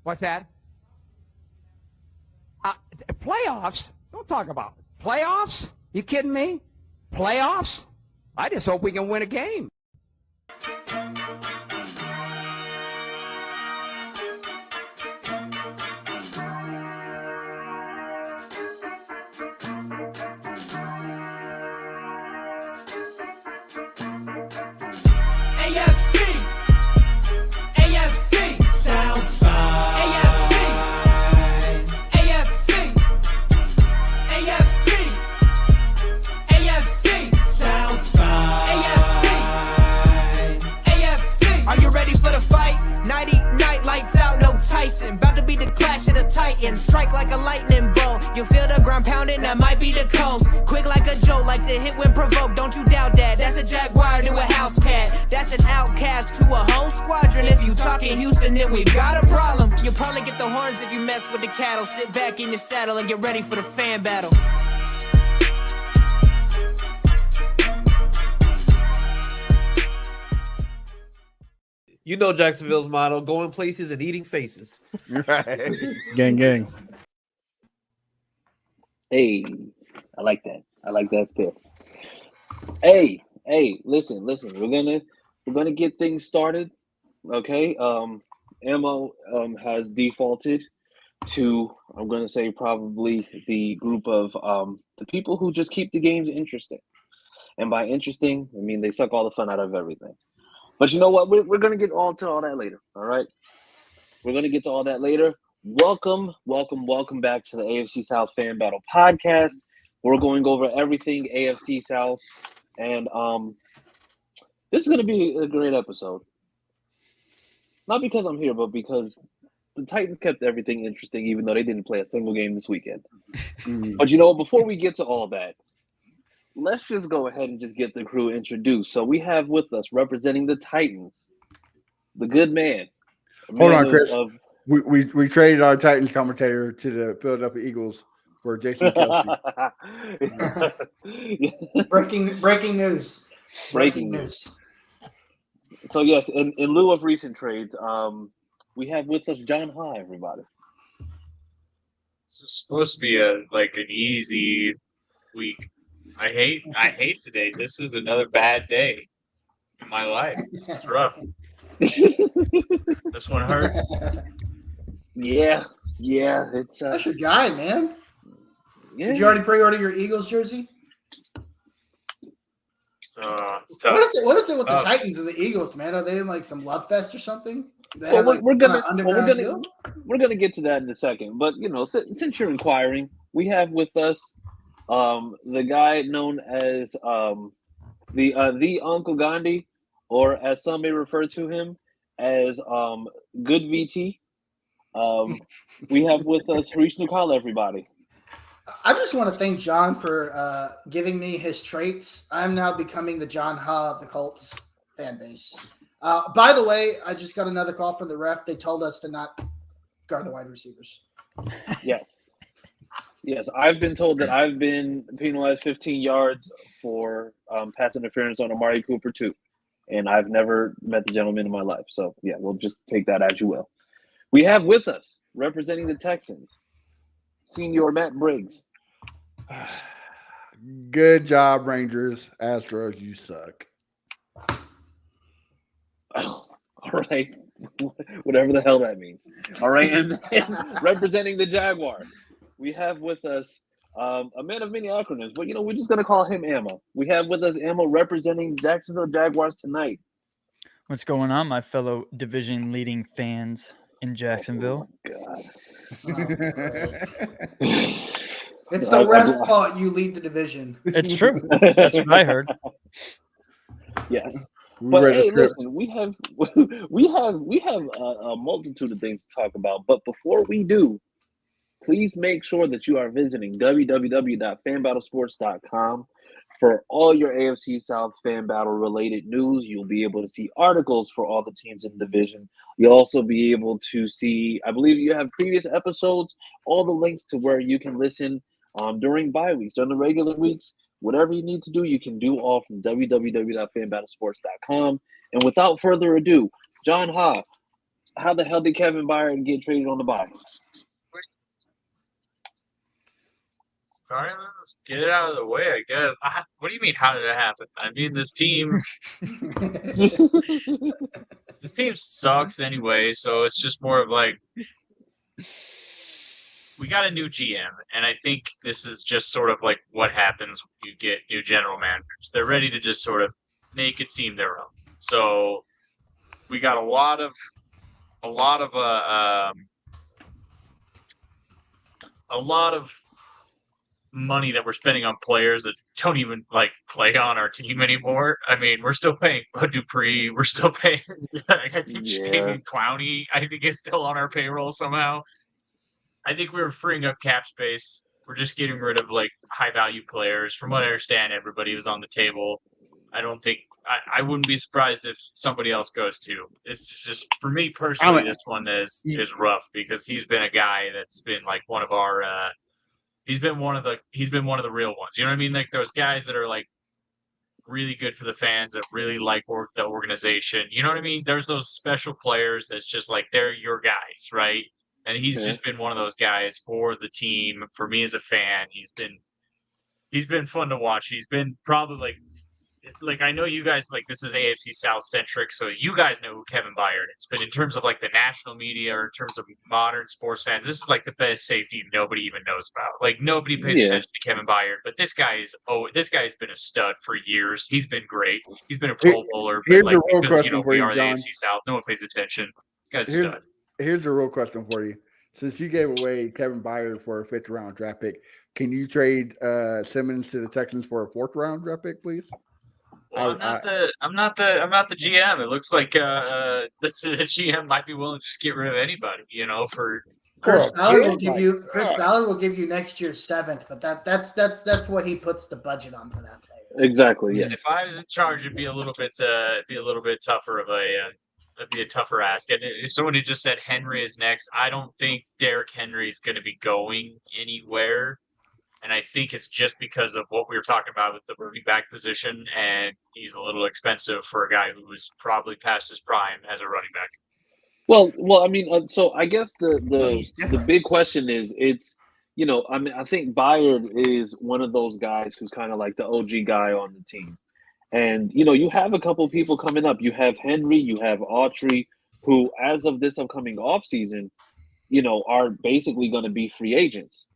What's that? Playoffs? Don't talk about it. Playoffs? You kidding me? Playoffs? I just hope we can win a game. Strike like a lightning bolt. You feel the ground pounding, that might be the coast. Quick like a jolt, like to hit when provoked. Don't you doubt that. That's a Jaguar to a house cat. That's an outcast to a whole squadron. If you talking Houston, then we've got a problem. You'll probably get the horns if you mess with the cattle. Sit back in your saddle and get ready for the fan battle. You know Jacksonville's motto: going places and eating faces. Right. Gang, gang. Hey, I like that. I like that still. Hey, listen. We're gonna get things started. Okay. Ammo has defaulted to, I'm gonna say, probably the group of the people who just keep the games interesting. And by interesting, I mean they suck all the fun out of everything. But you know what? We're going to get on to all that later, all right? We're going to get to all that later. Welcome back to the AFC South Fan Battle Podcast. We're going over everything AFC South. And this is going to be a great episode. Not because I'm here, but because the Titans kept everything interesting, even though they didn't play a single game this weekend. But you know, before we get to all that, let's just go ahead and just get the crew introduced. So we have with us, representing the Titans, the good man. Hold on, Chris. We traded our Titans commentator to the Philadelphia Eagles for Jason Kelce. Breaking news. Breaking news. So yes, in lieu of recent trades, we have with us John Ha, everybody. It's supposed to be an easy week. I hate today. This is another bad day in my life. This is rough. This one hurts. Yeah. It's That's your guy, man. Yeah. Did you already pre-order your Eagles jersey? It's tough. What is it with the Titans and the Eagles, man? Are they in like some love fest or something? Well, we're gonna get to that in a second. But you know, since you're inquiring, we have with us the guy known as the Uncle Gandhi, or as some may refer to him as Good VT. We have with us Harish Nukala, everybody. I just want to thank John for giving me his traits. I'm now becoming the John Ha of the Colts fan base. By the way, I just got another call from the ref. They told us to not guard the wide receivers. Yes, I've been told that I've been penalized 15 yards for pass interference on Amari Cooper too, and I've never met the gentleman in my life. So yeah, we'll just take that as you will. We have with us, representing the Texans, Senior Matt Briggs. Good job, Rangers. Astros, you suck. Oh, all right, whatever the hell that means. All right, and representing the Jaguars, we have with us a man of many acronyms, but we're just gonna call him Ammo. We have with us Ammo representing Jacksonville Jaguars tonight. What's going on, my fellow division-leading fans in Jacksonville? Oh, God. It's the ref's fault you lead the division. It's true. That's what I heard. Yes. But hey, listen, we have a multitude of things to talk about. But before we do, please make sure that you are visiting www.fanbattlesports.com for all your AFC South fan battle related news. You'll be able to see articles for all the teams in the division. You'll also be able to see, I believe you have previous episodes, all the links to where you can listen during bye weeks, during the regular weeks. Whatever you need to do, you can do all from www.fanbattlesports.com. And without further ado, John Ha, how the hell did Kevin Byard get traded on the bye? Sorry, let's get it out of the way, I guess. What do you mean? How did it happen? I mean, this team sucks anyway, so it's just more of like we got a new GM, and I think this is just sort of like what happens when you get new general managers. They're ready to just sort of make it seem their own. So we got a lot of money that we're spending on players that don't even like play on our team anymore. I mean, we're still paying Bud Dupree. We're still paying. I think David Clowney, I think, is still on our payroll somehow. I think we're freeing up cap space. We're just getting rid of like high value players. From what I understand, everybody was on the table. I don't think I wouldn't be surprised if somebody else goes too. It's just for me personally, this one is rough because he's been a guy that's been like one of our. He's been one of the real ones. You know what I mean? Like those guys that are like really good for the fans that really like the organization. You know what I mean? There's those special players that's just like they're your guys, right? And he's just been one of those guys for the team. For me as a fan, he's been fun to watch. He's been probably like I know you guys like this is AFC South centric, so you guys know who Kevin Byard is. But in terms of like the national media or in terms of modern sports fans, this is like the best safety nobody even knows about. Like nobody pays attention to Kevin Byard, but this guy's been a stud for years. He's been great. He's been a Pro Bowler, but like because we are the AFC South, no one pays attention. This guy's a stud. Here's the real question for you. Since you gave away Kevin Byard for a 5th round draft pick, can you trade Simmons to the Texans for a 4th round draft pick, please? Well, I'm not the GM. It looks like the GM might be willing to just get rid of anybody, for Chris Ballard will give you next year's 7th, but that's what he puts the budget on for that player. Exactly. Yes. If I was in charge, it'd be a little bit tougher of it'd be a tougher ask. And if somebody just said Henry is next, I don't think Derrick Henry is going to be going anywhere. And I think it's just because of what we were talking about with the running back position, and he's a little expensive for a guy who was probably past his prime as a running back. Well, I mean, so I guess the big question is, I think Byard is one of those guys who's kind of like the OG guy on the team, and you have a couple of people coming up. You have Henry, you have Autry, who, as of this upcoming offseason, are basically going to be free agents.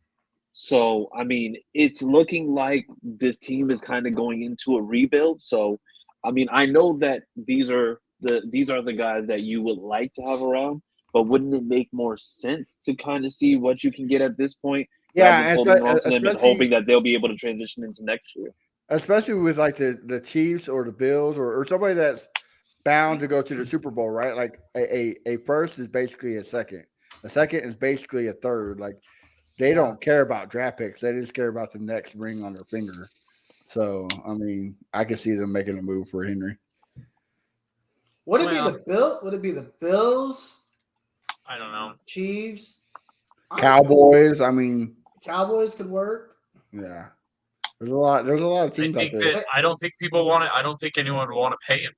So, I mean, it's looking like this team is kind of going into a rebuild. So, I mean, I know that these are the guys that you would like to have around, but wouldn't it make more sense to kind of see what you can get at this point? Yeah, holding on to them and hoping that they'll be able to transition into next year. Especially with like the Chiefs or the Bills or somebody that's bound to go to the Super Bowl, right? Like a first is basically a second. A second is basically a third. Like, they don't care about draft picks. They just care about the next ring on their finger. So, I mean, I can see them making a move for Henry. Would it be the Bills? I don't know. Chiefs? Cowboys? I mean, Cowboys could work. Yeah. There's a lot of teams out there. I don't think people want to. I don't think anyone would want to pay him.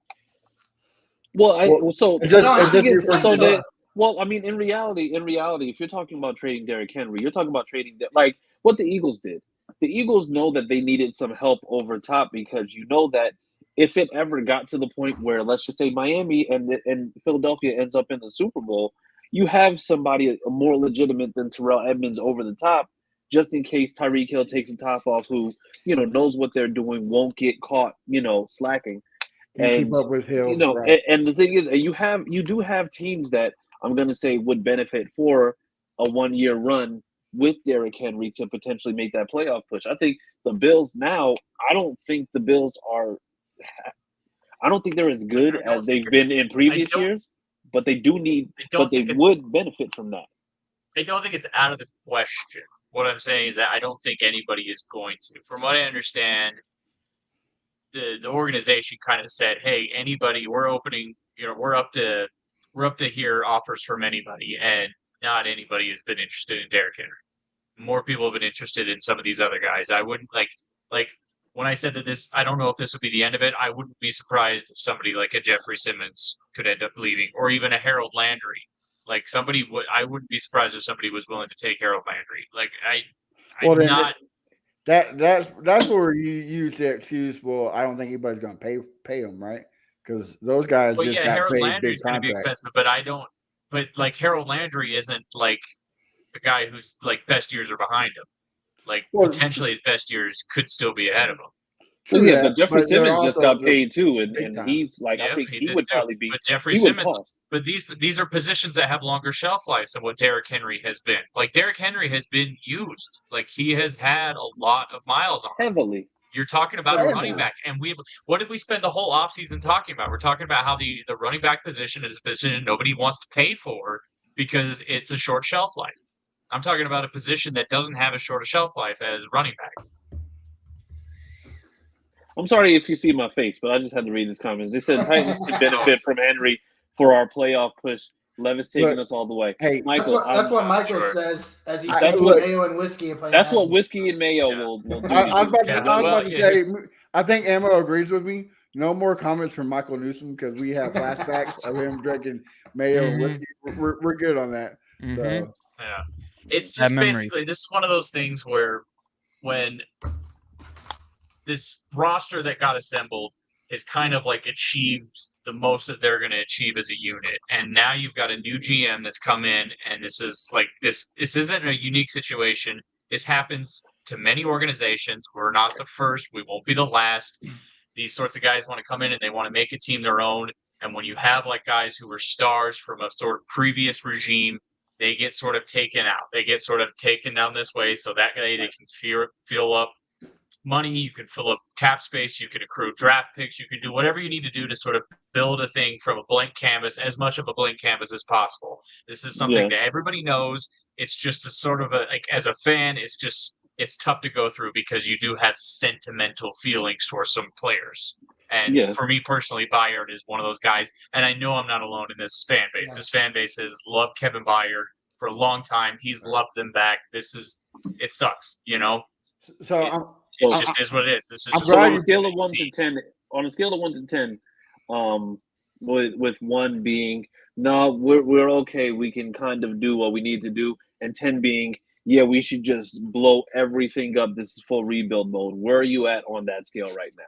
Well, I mean, in reality, if you're talking about trading Derrick Henry, you're talking about trading like what the Eagles did. The Eagles know that they needed some help over top because that if it ever got to the point where, let's just say, Miami and Philadelphia ends up in the Super Bowl, you have somebody more legitimate than Terrell Edmonds over the top, just in case Tyreek Hill takes the top off, who knows what they're doing, won't get caught, slacking. And keep up with Hill, right. And the thing is, you do have teams that I'm going to say would benefit for a 1-year run with Derrick Henry to potentially make that playoff push. I think the Bills now, I don't think they're as good as they've been in previous years, but they would benefit from that. I don't think it's out of the question. What I'm saying is that I don't think anybody is going to. From what I understand, the organization kind of said, hey, anybody, we're opening, we're up to hear offers from anybody, and not anybody has been interested in Derrick Henry. More people have been interested in some of these other guys. I wouldn't like when I said that this, I don't know if this would be the end of it. I wouldn't be surprised if somebody like a Jeffrey Simmons could end up leaving, or even a Harold Landry, Like somebody would, I wouldn't be surprised if somebody was willing to take Harold Landry. Like Well, I'm then not. that's where you use the excuse. Well, I don't think anybody's going to pay him, right? Because those guys Well, just yeah, got Harold paid Landry's big going to be contracts. expensive, but I don't. But like Harold Landry isn't like a guy whose like best years are behind him. Like Well, potentially his best years could still be ahead of him. Well, True yeah, that, but Jeffrey but they're Simmons just also got paid too, big and time. he's like, I Yeah, think he he did would too. probably be. But Jeffrey He would Simmons. cost. But these are positions that have longer shelf lives than what Derrick Henry has been. Like Derrick Henry has been used. Like he has had a lot of miles on him. Heavily. You're talking about Yeah, a running back, and what did we spend the whole offseason talking about? We're talking about how the running back position is a position nobody wants to pay for because it's a short shelf life. I'm talking about a position that doesn't have a short shelf life as running back. I'm sorry if you see my face, but I just had to read these comments. They said Titans could benefit from Henry for our playoff push. Levis taking Look, us all the way. Hey, Michael, That's what Michael sure. says as he That's drinks what- mayo and whiskey and playing that's what Madden. whiskey and mayo Yeah. will do. I was about Yeah, to, I was well, about to yeah. say, I think Emma agrees with me. No more comments from Michael Newsom because we have flashbacks of him drinking mayo and whiskey. We're good on that. Mhm. So Yeah. It's Have just memories. basically this is one of those things where when this roster that got assembled has kind of like achieved the most that they're going to achieve as a unit, and now you've got a new GM that's come in, and this is like this isn't a unique situation. This happens to many organizations. We're not the first, we won't be the last. These sorts of guys want to come in and they want to make a team their own, and when you have like guys who were stars from a sort of previous regime, they get sort of taken out. They get sort of taken down this way so that way they can fill up money, you can fill up cap space, you can accrue draft picks, you can do whatever you need to do to sort of build a thing from a blank canvas, as much of a blank canvas as possible. This is something that everybody knows. It's just a sort of a, like, as a fan, it's tough to go through because you do have sentimental feelings towards some players. And for me personally, Bayard is one of those guys. And I know I'm not alone in this fan base. Yeah. This fan base has loved Kevin Bayard for a long time. He's loved them back. It sucks, you know? So It just is what it is. This is I'm just So glad on you- a scale of 1 to 10, with 1 being no, we're okay, we can kind of do what we need to do, and 10 being we should just blow everything up. This is full rebuild mode. Where are you at on that scale right now?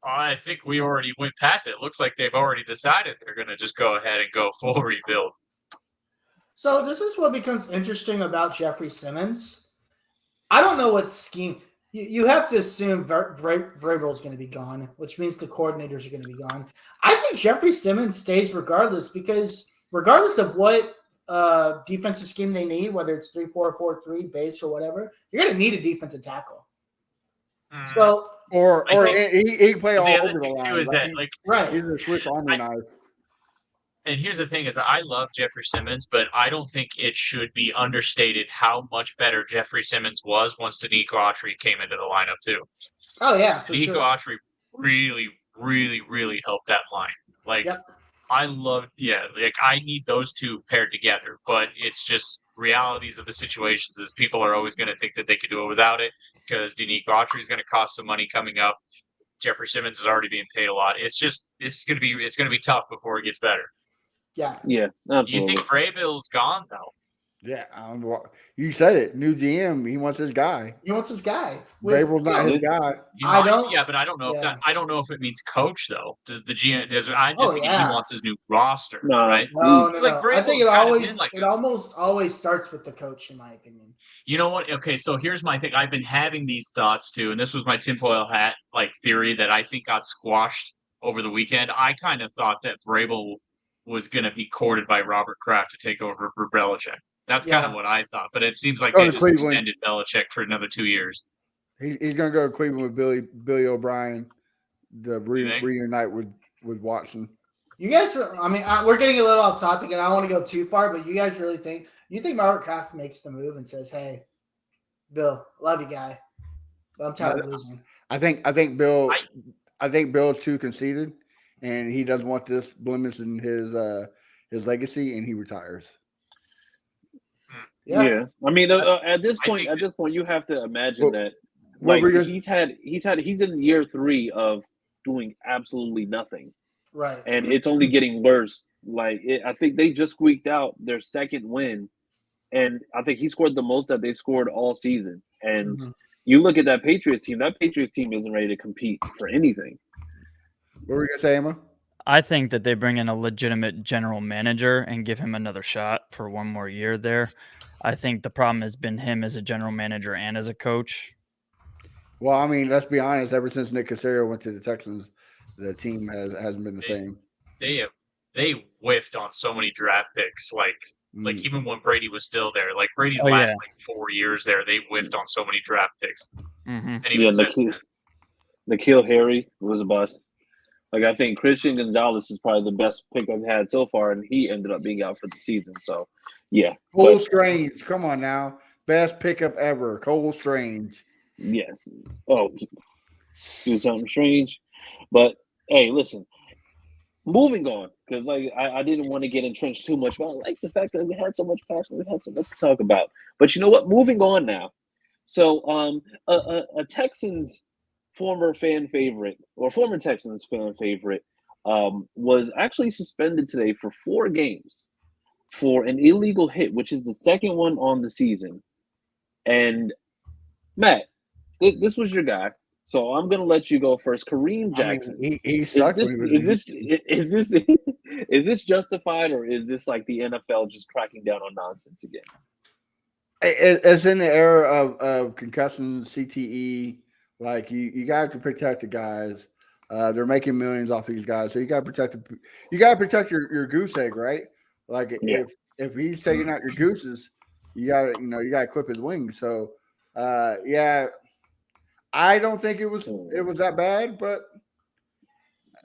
I think we already went past it. It looks like they've already decided they're going to just go ahead and go full rebuild. So this is what becomes interesting about Jeffrey Simmons. I don't know what scheme. You have to assume Vrabel is going to be gone, which means the coordinators are going to be gone. I think Jeffrey Simmons stays regardless because regardless of what defensive scheme they need, whether it's 3-4-4-3 base or whatever, you're going to need a defensive tackle. Mm. So or I think he play all the other over the thing too line. is that, like, right, He's a Swiss Army knife. and here's the thing is that I love Jeffrey Simmons, but I don't think it should be understated how much better Jeffrey Simmons was once Danico Autry came into the lineup too. oh yeah, for Danico sure. Autry really, really, really helped that line. Like, Yep. I love, like I need those two paired together, but it's just realities of the situations is people are always going to think that they could do it without it because Danico Autry is going to cost some money coming up. Jeffrey Simmons is already being paid a lot. It's going to be tough before it gets better. Yeah, Yeah, absolutely. You think Vrabel's gone though? Yeah, you said it. New GM, he wants his guy. he wants his guy. Vrabel's not his guy. I don't- Yeah, but I don't know if yeah. I don't know if it means coach though. Does the GM? I just Oh, think yeah. he wants his new roster, No. right? No, It's like I think Vrabel's it kinda been like it that. almost always starts with the coach, in my opinion. You know what? Okay, so here's my thing. I've been having these thoughts too, and this was my tinfoil hat theory that I think got squashed over the weekend. I kind of thought that Vrabel was going to be courted by Robert Kraft to take over for Belichick. That's kind of Yeah. what I thought, but it seems like Go they to just Cleveland. extended Belichick for another 2 years. He's gonna go to Cleveland with Billy O'Brien, to You think? reunite with Watson. You guys, we're getting a little off topic, and I don't want to go too far, but you guys really think Robert Kraft makes the move and says, "Hey, Bill, love you, guy, but I'm tired of losing." I think Bill's too conceited, and he doesn't want this blemish in his legacy, and he retires. Yeah, I mean, at this I point, think you have to imagine Well, that what like were you- he's in year 3 of doing absolutely nothing. Right. and it's only getting worse. I think they just squeaked out their second win, and I think he scored the most that they scored all season. And Mhm. you look at that Patriots team isn't ready to compete for anything. What were you gonna say, Emma? I think that they bring in a legitimate general manager and give him another shot for one more year there. I think the problem has been him as a general manager and as a coach. Well, I mean, let's be honest. Ever since Nick Casario went to the Texans, the team hasn't been the same. They whiffed on so many draft picks. Like Mm. even when Brady was still there, like Brady's Oh, last yeah. like 4 years there, they whiffed on so many draft picks. Hmm. And even since then. N'Keal Harry was a bust. Like I think Christian Gonzalez is probably the best pick I've had so far, and he ended up being out for the season. So, yeah. Cole But, Strange, come on now, best pickup ever. Cole Strange. yes. Oh, do something strange. But hey, listen. Moving on, because I didn't want to get entrenched too much, but I like the fact that we had so much passion, we had so much to talk about. But you know what? Moving on now. So, a Texans former fan favorite or former Texans fan favorite was actually suspended today for 4 games for an illegal hit, which is the second one on the season. And Matt, this was your guy, so I'm gonna let you go first. Kareem Jackson. I mean, he sucked when he was Is this justified, or is this like the NFL just cracking down on nonsense again? It's in the era of concussions, CTE. Like you got to protect the guys. They're making millions off these guys, so you got to protect your goose egg, right? Like Yeah. if he's taking out your gooses, you got to clip his wings. So yeah, I don't think it was that bad, but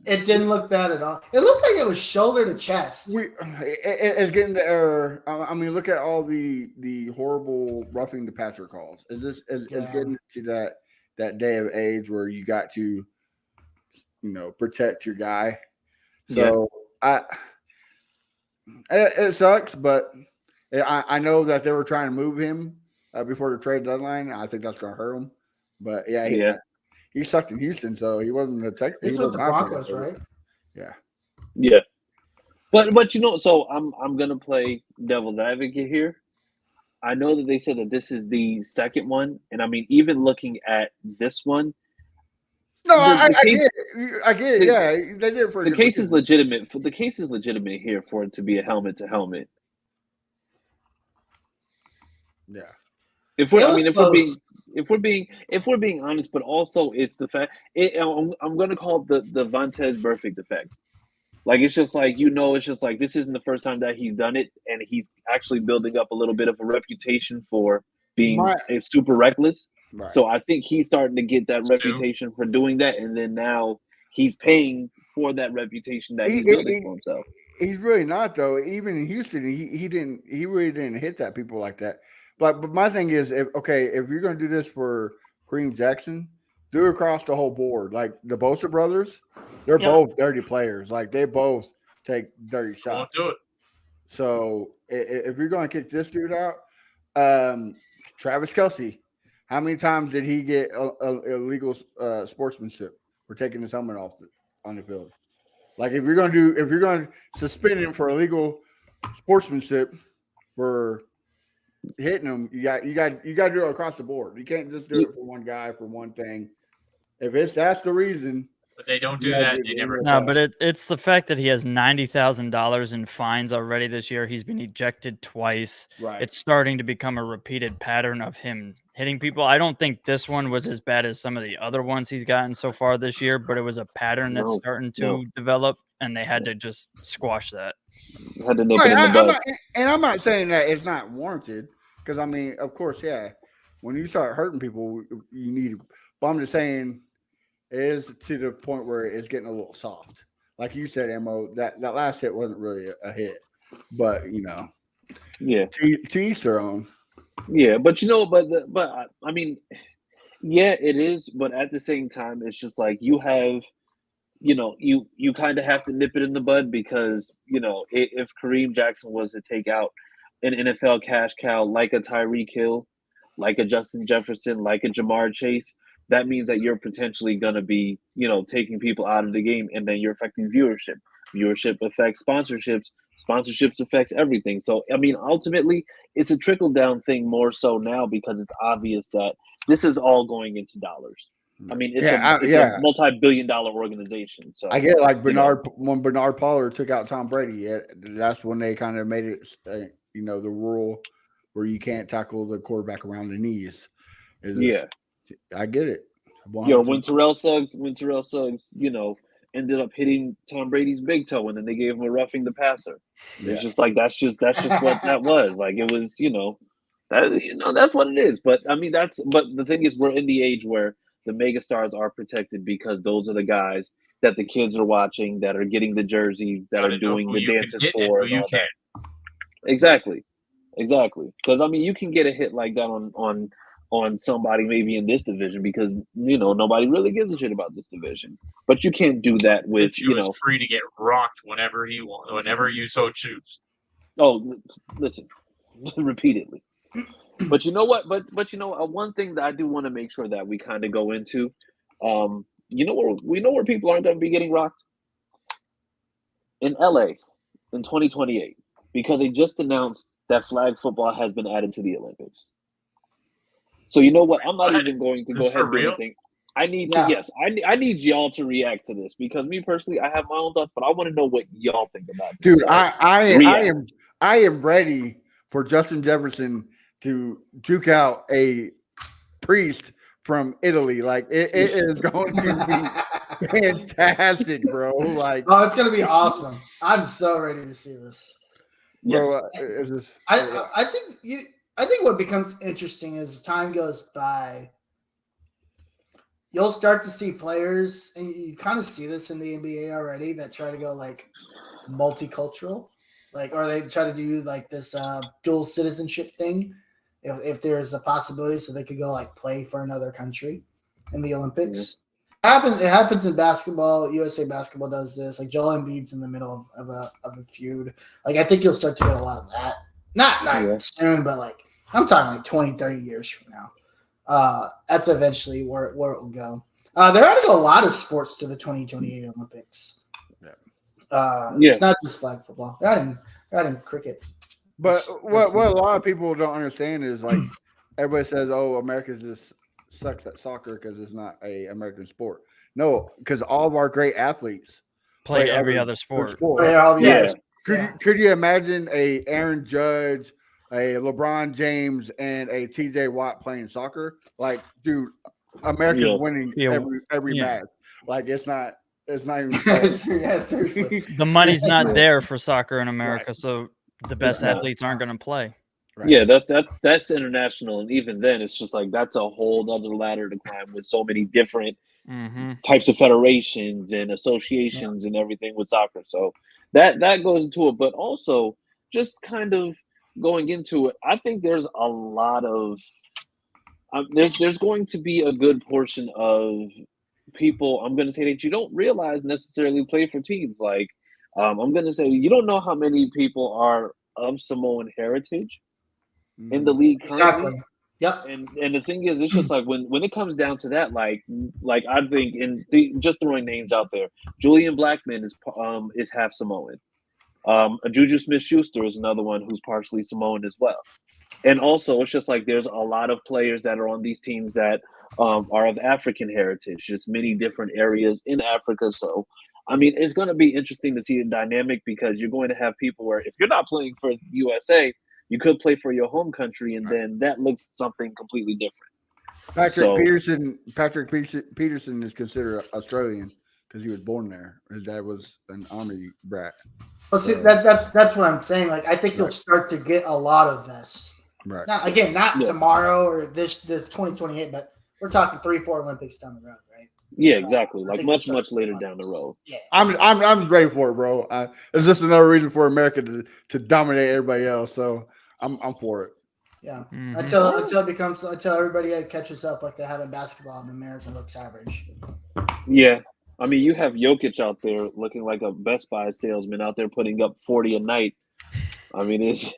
It didn't look bad at all. It looked like it was shoulder to chest. It's getting the error. I mean, look at all the horrible roughing the passer calls. Is getting to that day of age where you got to, protect your guy. So it sucks, but I know that they were trying to move him before the trade deadline. I think that's going to hurt him. But he sucked in Houston, so he wasn't a tech. This was the Broncos, right? Yeah. Yeah. But so I'm gonna play devil's advocate here. I know that they said that this is the second one, and I mean, even looking at this one, no, I case, get it. I get it. Yeah, they did it for the case is legitimate. The case is legitimate here for it to be a helmet to helmet. Yeah. If we're being honest, but also it's the fact. I'm going to call it the Vontaze Burfict effect. Like it's just like it's just like this isn't the first time that he's done it, and he's actually building up a little bit of a reputation for being super reckless. Right. So I think he's starting to get that reputation for doing that, and then now he's paying for that reputation that he's building for himself. He's really not though. Even in Houston, he really didn't hit that people like that. But my thing is, if you're going to do this for Kareem Jackson, do it across the whole board. Like the Bosa brothers, they're both dirty players. Like they both take dirty shots. Won't do it. So if you're going to kick this dude out, Travis Kelce, how many times did he get illegal sportsmanship for taking his helmet off on the field? Like if you're going to suspend him for illegal sportsmanship for hitting them, you got to do it across the board. You can't just do it for one guy for one thing. If that's the reason. But they don't do that. They never. No, but it's the fact that he has $90,000 in fines already this year. He's been ejected twice. Right. It's starting to become a repeated pattern of him hitting people. I don't think this one was as bad as some of the other ones he's gotten so far this year, but it was a pattern that's starting to develop, and they had to just squash that. Had to nip it in the bud. I'm not saying that it's not warranted, because I mean, of course, when you start hurting people, you need. But I'm just saying, it is to the point where it's getting a little soft. Like you said, Mo, that last hit wasn't really a hit, but to each their own. Yeah, but I mean, it is. But at the same time, it's just like you have. You kind of have to nip it in the bud because, if Kareem Jackson was to take out an NFL cash cow like a Tyreek Hill, like a Justin Jefferson, like a Jamar Chase, that means that you're potentially going to be, taking people out of the game, and then you're affecting viewership. Viewership affects sponsorships. Sponsorships affects everything. So, I mean, ultimately, it's a trickle down thing more so now because it's obvious that this is all going into dollars. I mean, it's a multi-billion-dollar organization. So I get it, like when Bernard Pollard took out Tom Brady, that's when they kind of made it, the rule where you can't tackle the quarterback around the knees. I get it. When Terrell Suggs, ended up hitting Tom Brady's big toe, and then they gave him a roughing the passer. It's just like that's just what that was. Like it was, that's what it is. But I mean, but the thing is, we're in the age where the megastars are protected because those are the guys that the kids are watching, that are getting the jerseys, that are doing the dances for, and all that. Exactly. Because I mean, you can get a hit like that on somebody maybe in this division because nobody really gives a shit about this division. But you can't do that with is free to get rocked whenever he wants, whenever you so choose. Oh, listen, repeatedly. But you know what? But one thing that I do want to make sure that we kind of go into, where people aren't going to be getting rocked in LA in 2028 because they just announced that flag football has been added to the Olympics. So you know what? I'm not even going to go ahead and do anything. I need to. Yes, I need y'all to react to this because me personally, I have my own thoughts, but I want to know what y'all think about this. Dude, I am ready for Justin Jefferson to juke out a priest from Italy. Like it is going to be fantastic, bro. Like, oh, it's gonna be awesome. I'm so ready to see this. Bro, I think what becomes interesting as time goes by, you'll start to see players, and you kind of see this in the NBA already, that try to go like multicultural, or they try to do like this dual citizenship thing. If there's a possibility, so they could go like play for another country in the Olympics. It happens in basketball. USA Basketball does this. Like Joel Embiid's in the middle of a feud. Like I think you'll start to get a lot of that. Not soon, but like I'm talking like 20, 30 years from now. That's eventually where it will go. They're adding a lot of sports to the 2028 Olympics. It's not just flag football. They're adding cricket. But what a lot of people don't understand is like everybody says, "Oh, America just sucks at soccer because it's not a American sport." No, because all of our great athletes play every other sport. Could you imagine a Aaron Judge, a LeBron James, and a TJ Watt playing soccer? Like, dude, America's winning every match. Like, it's not even. Seriously. The money's not there for soccer in America, so the best athletes aren't going to play. Right. Yeah, that's international, and even then, it's just like that's a whole other ladder to climb with so many different types of federations and associations and everything with soccer. So that goes into it, but also just kind of going into it, I think there's a lot of there's going to be a good portion of people. I'm going to say that you don't realize necessarily play for teams. Like I'm going to say you don't know how many people are of Samoan heritage in the league currently. Exactly. Yep. And the thing is, it's just like when it comes down to that, like I think just throwing names out there, Julian Blackmon is half Samoan. Juju Smith-Schuster is another one who's partially Samoan as well. And also, it's just like there's a lot of players that are on these teams that are of African heritage, just many different areas in Africa. So, I mean, it's going to be interesting to see the dynamic because you're going to have people where if you're not playing for the USA, you could play for your home country, and then that looks something completely different. Patrick Peterson is considered Australian because he was born there. His dad was an army brat. Well, see, that's what I'm saying. Like, I think you'll start to get a lot of this. Right. Now, again, not tomorrow or this 2028, but we're talking 3-4 Olympics down the road, right? Yeah, exactly. Like much later down the road. Yeah. I'm ready for it, bro. It's just another reason for America to dominate everybody else. So I'm for it. Yeah. Until everybody catches up like they have in basketball and America looks average. Yeah. I mean, you have Jokic out there looking like a Best Buy salesman out there putting up 40 a night. I mean, it's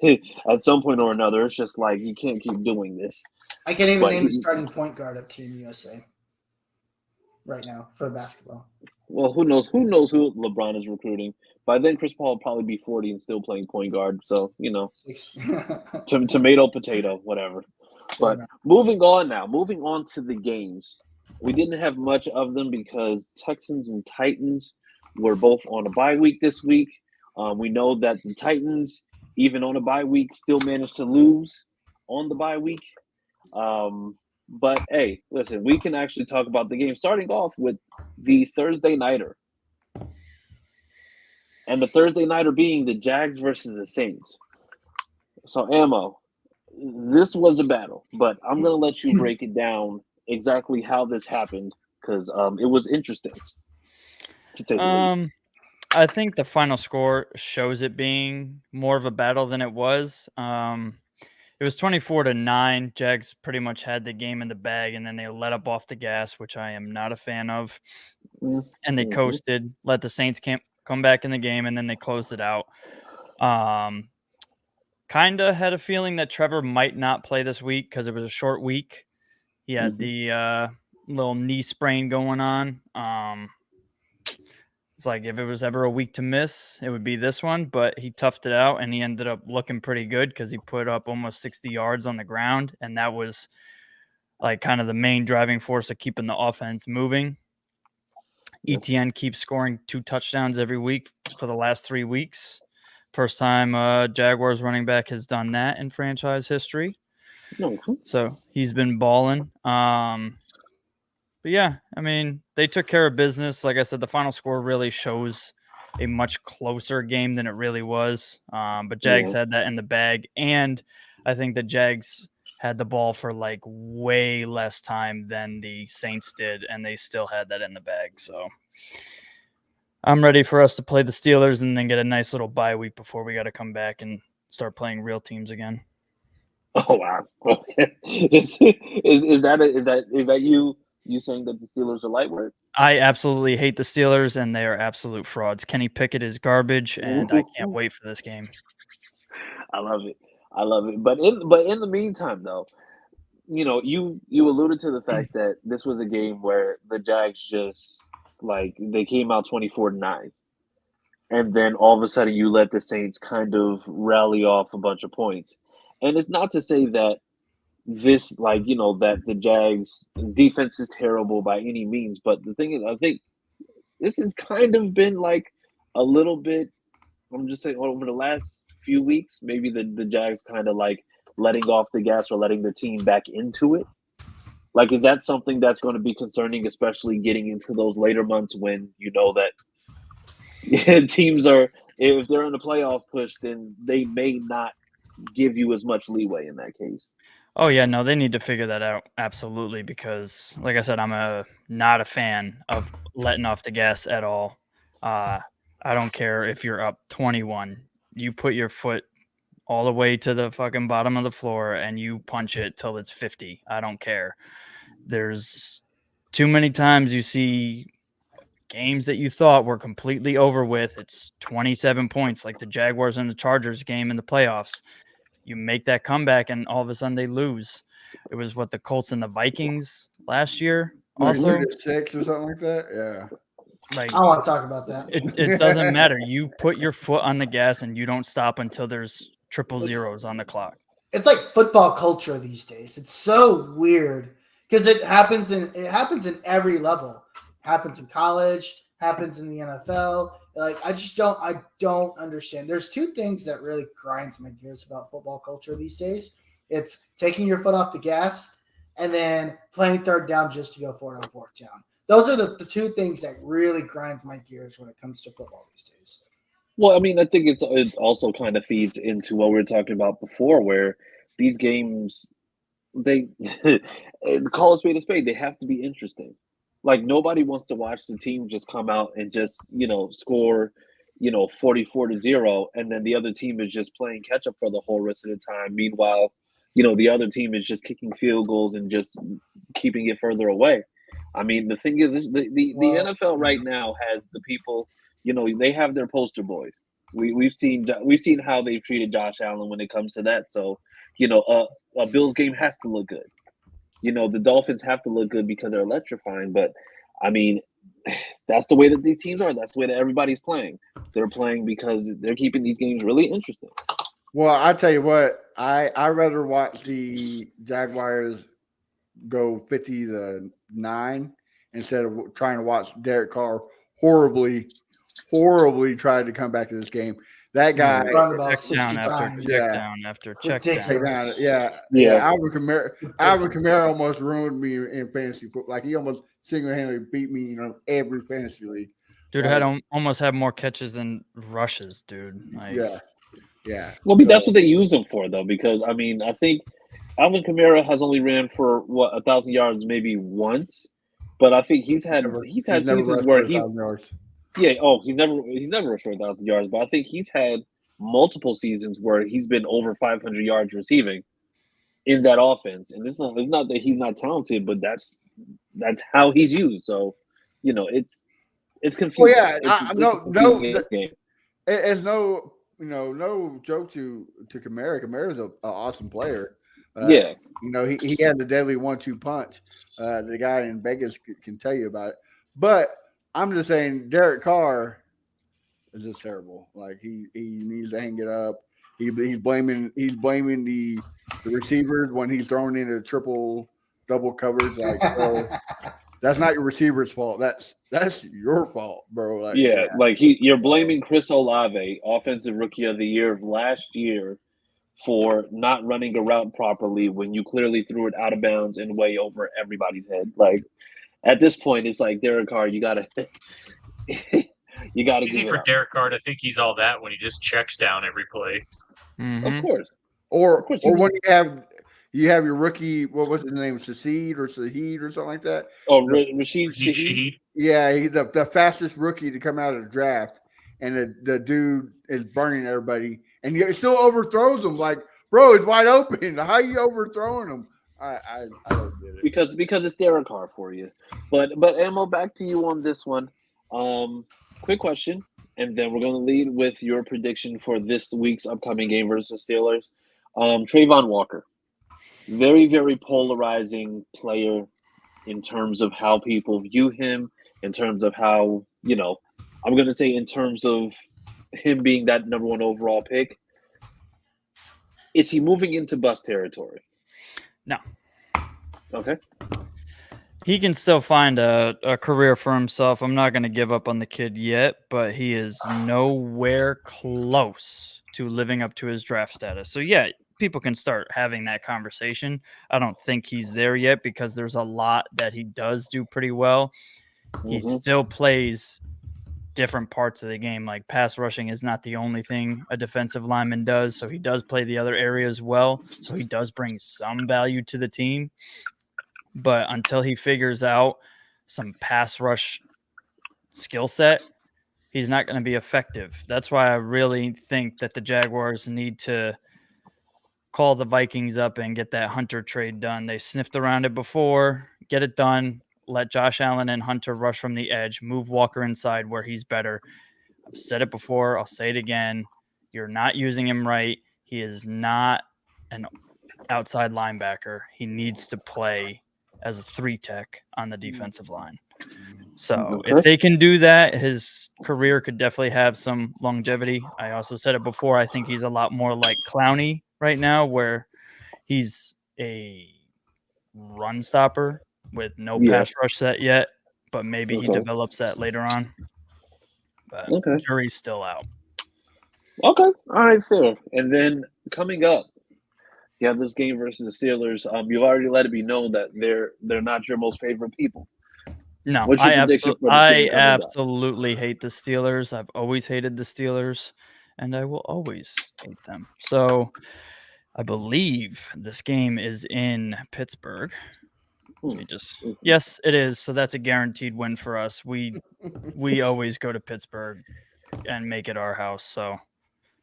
at some point or another, it's just like you can't keep doing this. I can't even name the starting point guard of Team USA. right now for basketball. Well, who knows? Who knows who LeBron is recruiting? By then, Chris Paul will probably be 40 and still playing point guard. So, tomato, potato, whatever. But moving on to the games. We didn't have much of them because Texans and Titans were both on a bye week this week. We know that the Titans, even on a bye week, still managed to lose on the bye week. But hey, listen, we can actually talk about the game, starting off with the Thursday nighter. And the Thursday nighter being the Jags versus the Saints. So, Ammo, this was a battle, but I'm going to let you break it down exactly how this happened because it was interesting, to say the least. I think the final score shows it being more of a battle than it was. It was 24-9. Jags pretty much had the game in the bag, and then they let up off the gas, which I am not a fan of. And they coasted, let the Saints come back in the game, and then they closed it out. Kind of had a feeling that Trevor might not play this week because it was a short week. He had the little knee sprain going on. It's like if it was ever a week to miss, it would be this one, but he toughed it out and he ended up looking pretty good because he put up almost 60 yards on the ground. And that was like kind of the main driving force of keeping the offense moving. ETN keeps scoring 2 touchdowns every week for the last 3 weeks. First time Jaguars running back has done that in franchise history. So he's been balling. But yeah, I mean, they took care of business. Like I said, the final score really shows a much closer game than it really was. But Jags had that in the bag. And I think the Jags had the ball for like way less time than the Saints did. And they still had that in the bag. So I'm ready for us to play the Steelers and then get a nice little bye week before we got to come back and start playing real teams again. Oh, wow. Okay. Is that you saying that the Steelers are light work? I absolutely hate the Steelers, and they are absolute frauds. Kenny Pickett is garbage, and I can't wait for this game. I love it. But in the meantime, though, you alluded to the fact that this was a game where the Jags just they came out 24-9, and then all of a sudden you let the Saints kind of rally off a bunch of points. And it's not to say that this, that the Jags defense is terrible by any means. But the thing is, I think this has kind of been a little bit, I'm just saying, over the last few weeks, maybe the Jags kind of letting off the gas or letting the team back into it. Is that something that's going to be concerning, especially getting into those later months when you know that teams are, if they're in the playoff push, then they may not give you as much leeway in that case. Oh, yeah, no, they need to figure that out, absolutely, because, like I said, I'm not a fan of letting off the gas at all. I don't care if you're up 21. You put your foot all the way to the fucking bottom of the floor and you punch it till it's 50. I don't care. There's too many times you see games that you thought were completely over with. It's 27 points like the Jaguars and the Chargers game in the playoffs. You make that comeback and all of a sudden they lose. It was the Colts and the Vikings last year. Also 6 or something like that. Yeah. I don't want to talk about that. It doesn't matter. You put your foot on the gas and you don't stop until there's triple zeros on the clock. It's like football culture these days. It's so weird because it happens in every level. It happens in college, happens in the NFL. I don't understand. There's 2 things that really grinds my gears about football culture these days. It's taking your foot off the gas and then playing third down just to go for it on fourth down. Those are the 2 things that really grinds my gears when it comes to football these days. Well, I mean, I think it also kind of feeds into what we were talking about before, where these games, they call a spade, they have to be interesting. Nobody wants to watch the team just come out and just, score, 44-0, and then the other team is just playing catch up for the whole rest of the time. Meanwhile, the other team is just kicking field goals and just keeping it further away. I mean, the thing is, the NFL right now has the people, they have their poster boys. We've seen how they've treated Josh Allen when it comes to that. So, a Bills game has to look good. The Dolphins have to look good because they're electrifying. But I mean, that's the way that these teams are. That's the way that everybody's playing. They're playing because they're keeping these games really interesting. Well, I tell you what, I rather watch the Jaguars go 50-9 instead of trying to watch Derek Carr horribly try to come back to this game. That guy Run the ball Check 60 down after times. check down after check down. Ridiculous. Yeah. Alvin Kamara almost ruined me in fantasy football. Like he almost single-handedly beat me, every fantasy league. Dude had almost had more catches than rushes, dude. Like, Yeah. Well, that's what they use him for, though, because I mean, I think Alvin Kamara has only ran for 1,000 yards maybe once, but I think he's had seasons where he's never rushed for 1,000 yards, but I think he's had multiple seasons where he's been over 500 yards receiving in that offense, and it's not that he's not talented, but that's how he's used. So, it's confusing. Well, yeah, game. It's no joke to Kamara. Kamara's an awesome player. He had the deadly 1-2 punch. The guy in Vegas can tell you about it. But I'm just saying, Derek Carr is just terrible. Like he needs to hang it up. He's blaming the receivers when he's thrown into triple double coverage. Like, bro, that's not your receiver's fault. That's your fault, bro. Like, you're blaming Chris Olave, offensive rookie of the year of last year, for not running a route properly when you clearly threw it out of bounds and way over everybody's head. Like, at this point, it's like, Derek Carr, you gotta easy for Derek Carr to think he's all that when he just checks down every play. Mm-hmm. Of course. Or when you have your rookie, what was his name, Shaheed or something like that. Oh, Rashid Shaheed. Yeah, he's the fastest rookie to come out of the draft, and the dude is burning everybody, and he still overthrows him. Like, bro, he's wide open. How are you overthrowing him? I don't get it. Because it's Derek Carr for you. But Amo, back to you on this one. Quick question, and then we're going to lead with your prediction for this week's upcoming game versus Steelers. Trayvon Walker, very, very polarizing player in terms of how people view him, in terms of how, I'm going to say in terms of him being that number 1 overall pick. Is he moving into bust territory? No. Okay. He can still find a career for himself. I'm not going to give up on the kid yet, but he is nowhere close to living up to his draft status. So, yeah, people can start having that conversation. I don't think he's there yet because there's a lot that he does do pretty well. Mm-hmm. He still plays different parts of the game. Like, pass rushing is not the only thing a defensive lineman does. So he does play the other areas well. So he does bring some value to the team. But until he figures out some pass rush skill set, he's not going to be effective. That's why I really think that the Jaguars need to call the Vikings up and get that Hunter trade done. They sniffed around it before. Get it done. Let Josh Allen and Hunter rush from the edge. Move Walker inside where he's better. I've said it before. I'll say it again. You're not using him right. He is not an outside linebacker. He needs to play as a 3-tech on the defensive line. So if they can do that, his career could definitely have some longevity. I also said it before. I think he's a lot more like Clowney right now, where he's a run stopper with no pass rush set yet, but maybe he develops that later on. But jury's still out. Okay. All right, fair. And then coming up, you have this game versus the Steelers. You've already let it be known that they're not your most favorite people. No, I absolutely hate the Steelers. I've always hated the Steelers, and I will always hate them. So I believe this game is in Pittsburgh. Yes, it is. So that's a guaranteed win for us. We always go to Pittsburgh and make it our house. So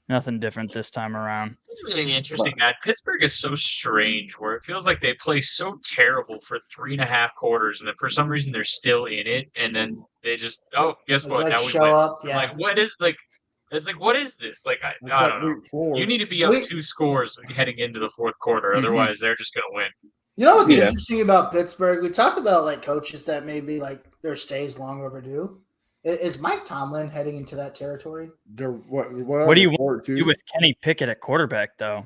nothing different this time around. It's really interesting that Pittsburgh is so strange, where it feels like they play so terrible for 3.5 quarters, and then for some reason they're still in it, and then they just guess what? Now we win. Up, yeah. Like, what is It's like, what is this? Like, I don't know. You need to be up 2 scores heading into the fourth quarter, otherwise they're just going to win. You know what's interesting about Pittsburgh? We talk about like coaches that maybe like their stay is long overdue. Is Mike Tomlin heading into that territory? What do you want to do with Kenny Pickett at quarterback, though?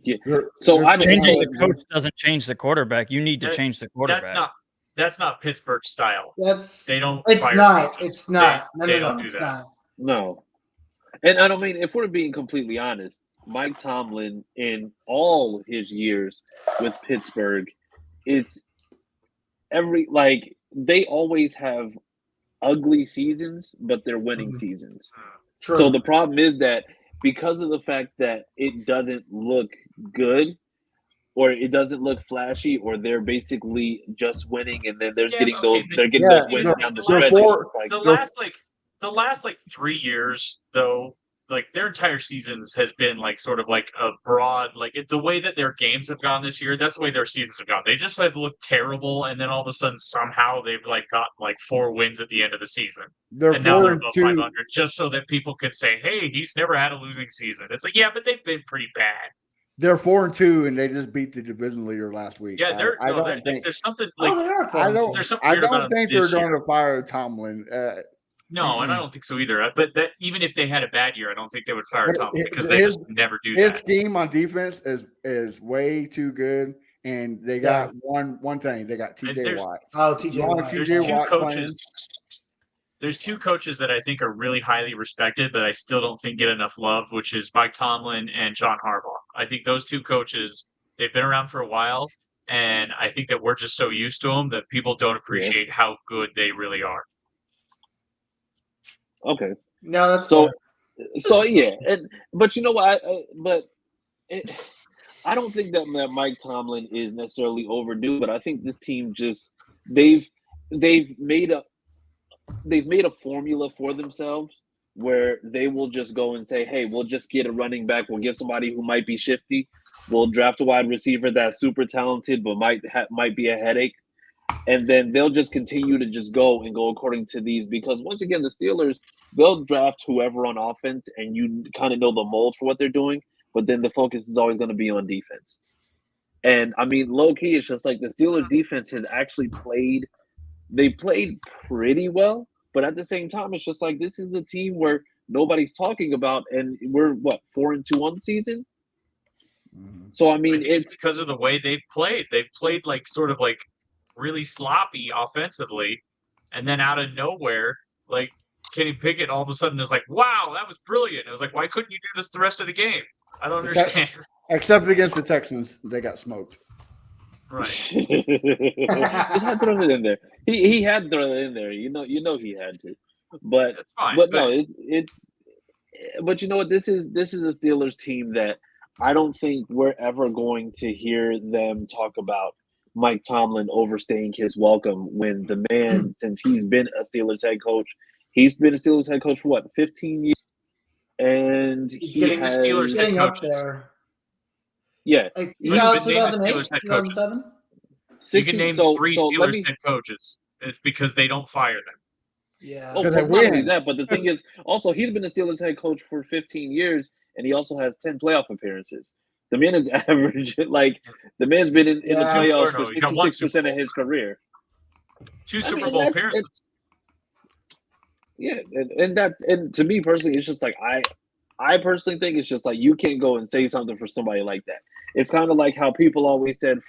Yeah. So changing the coach doesn't change the quarterback. You need to change the quarterback. That's not Pittsburgh style. They don't. It's fire not. coaches. It's not. They No, don't do it's that. not. No. And I don't mean, if we're being completely honest, Mike Tomlin, in all his years with Pittsburgh, it's they always have ugly seasons, but they're winning seasons. True. So the problem is that because of the fact that it doesn't look good, or it doesn't look flashy, or they're basically just winning, and then they're getting those wins down the stretch. The last 3 years, though, like their entire seasons has been like sort of like a broad, the way that their games have gone this year, that's the way their seasons have gone. They just looked terrible, and then all of a sudden somehow they've gotten 4 wins at the end of the season. And now they're above 500, just so that people could say, hey, he's never had a losing season. It's yeah, but they've been pretty bad. They're 4-2, and they just beat the division leader last week. Yeah, there's something they are fun. there's something weird about think them they're this going year. to fire Tomlin. No, and I don't think so either. But that even if they had a bad year, I don't think they would fire Tomlin because they just never do that. His scheme on defense is way too good, and they got one thing. They got TJ Watt. Oh, TJ Watt. There's two coaches. There's 2 coaches that I think are really highly respected, but I still don't think get enough love, which is Mike Tomlin and John Harbaugh. I think those 2 coaches, they've been around for a while, and I think that we're just so used to them that people don't appreciate how good they really are. Okay. No, that's so yeah, but you know what? I don't think that Mike Tomlin is necessarily overdue, but I think this team just they've made a formula for themselves where they will just go and say, hey, we'll just get a running back. We'll get somebody who might be shifty. We'll draft a wide receiver that's super talented but might be a headache. And then they'll just continue to just go according to these, because once again, the Steelers, they'll draft whoever on offense and you kind of know the mold for what they're doing, but then the focus is always going to be on defense. And I mean, low key, it's just like the Steelers defense has actually played pretty well, but at the same time, it's just like this is a team where nobody's talking about, and we're 4-2 on the season. So I mean, it's because of the way they've played. They've played really sloppy offensively, and then out of nowhere, Kenny Pickett all of a sudden is wow, that was brilliant. I was why couldn't you do this the rest of the game? I don't understand. Except against the Texans, they got smoked. Right. Just had to throw it in there. He had to throw it in there. You know he had to. But that's fine. But no, it's. But you know what? This is a Steelers team that I don't think we're ever going to hear them talk about Mike Tomlin overstaying his welcome, when the man, since he's been a Steelers head coach, he's been a Steelers head coach for 15 years, and he's getting the Steelers head coach there. Yeah, 2008, 2007. You can name 3 Steelers head coaches. It's because they don't fire them. Yeah, not only that, but the thing is, also he's been a Steelers head coach for 15 years, and he also has 10 playoff appearances. The man is average. The man's been in the playoffs for 66% of his career. 2 Super Bowl appearances. Yeah, and to me personally, it's just I personally think it's just you can't go and say something for somebody like that. It's kind of like how people always said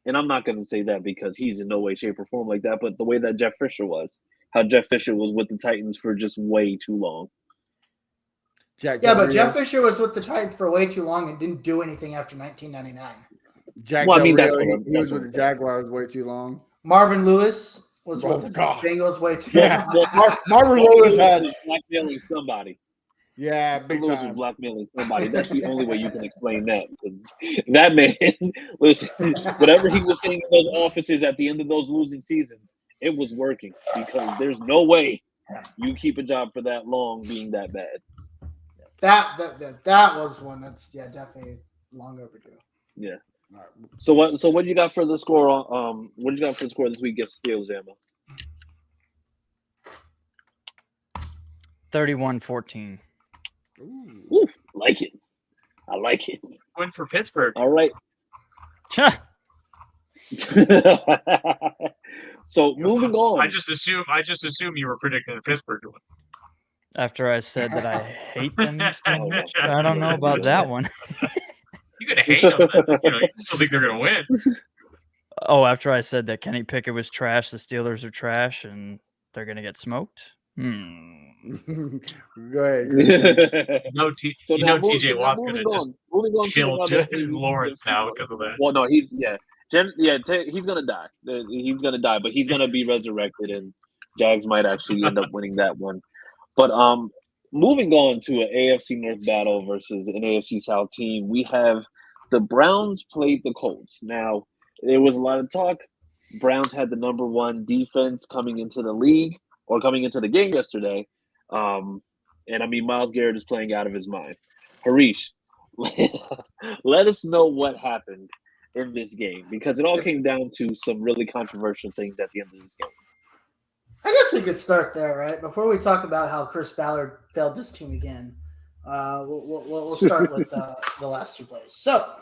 and I'm not going to say that because he's in no way, shape, or form like that, but the way that Jeff Fisher was, how Jeff Fisher was with the Titans for just way too long. But Jeff Fisher was with the Titans for way too long and didn't do anything after 1999. He was with the Jaguars way too long. Marvin Lewis was with the Bengals way too long. Well, Marvin Lewis had blackmailing somebody. Yeah, big Lewis time. was blackmailing somebody. That's the only way you can explain that, because that man, listen, whatever he was saying in those offices at the end of those losing seasons, it was working, because there's no way you keep a job for that long being that bad. That was one that's definitely long overdue. Yeah. All right. So what you got for the score? What you got for the score this week against Steelers, Emma? 31-14. Ooh, like it. I like it. Win for Pittsburgh. All right. So moving on. I just assume you were predicting the Pittsburgh to win. After I said that I hate them so Oh, much, I don't know about that one. You're gonna hate them. You still think they're gonna win. Oh, after I said that Kenny Pickett was trash, the Steelers are trash, and they're gonna get smoked. Go ahead. No, So now TJ Watt's moving gonna just moving on to kill another thing. Lawrence now because of that. Well, no, he's he's gonna die. He's gonna die, but he's gonna be resurrected, and Jags might actually end up winning that one. But moving on to an AFC North battle versus an AFC South team, we have the Browns played the Colts. Now there was a lot of talk. Browns had the number one defense coming into the league or coming into the game yesterday. And I mean, Myles Garrett is playing out of his mind. Harish, let us know what happened in this game, because it all came down to some really controversial things at the end of this game. I guess we could start there, right? Before we talk about how Chris Ballard failed this team again, we'll start with the last two plays. So,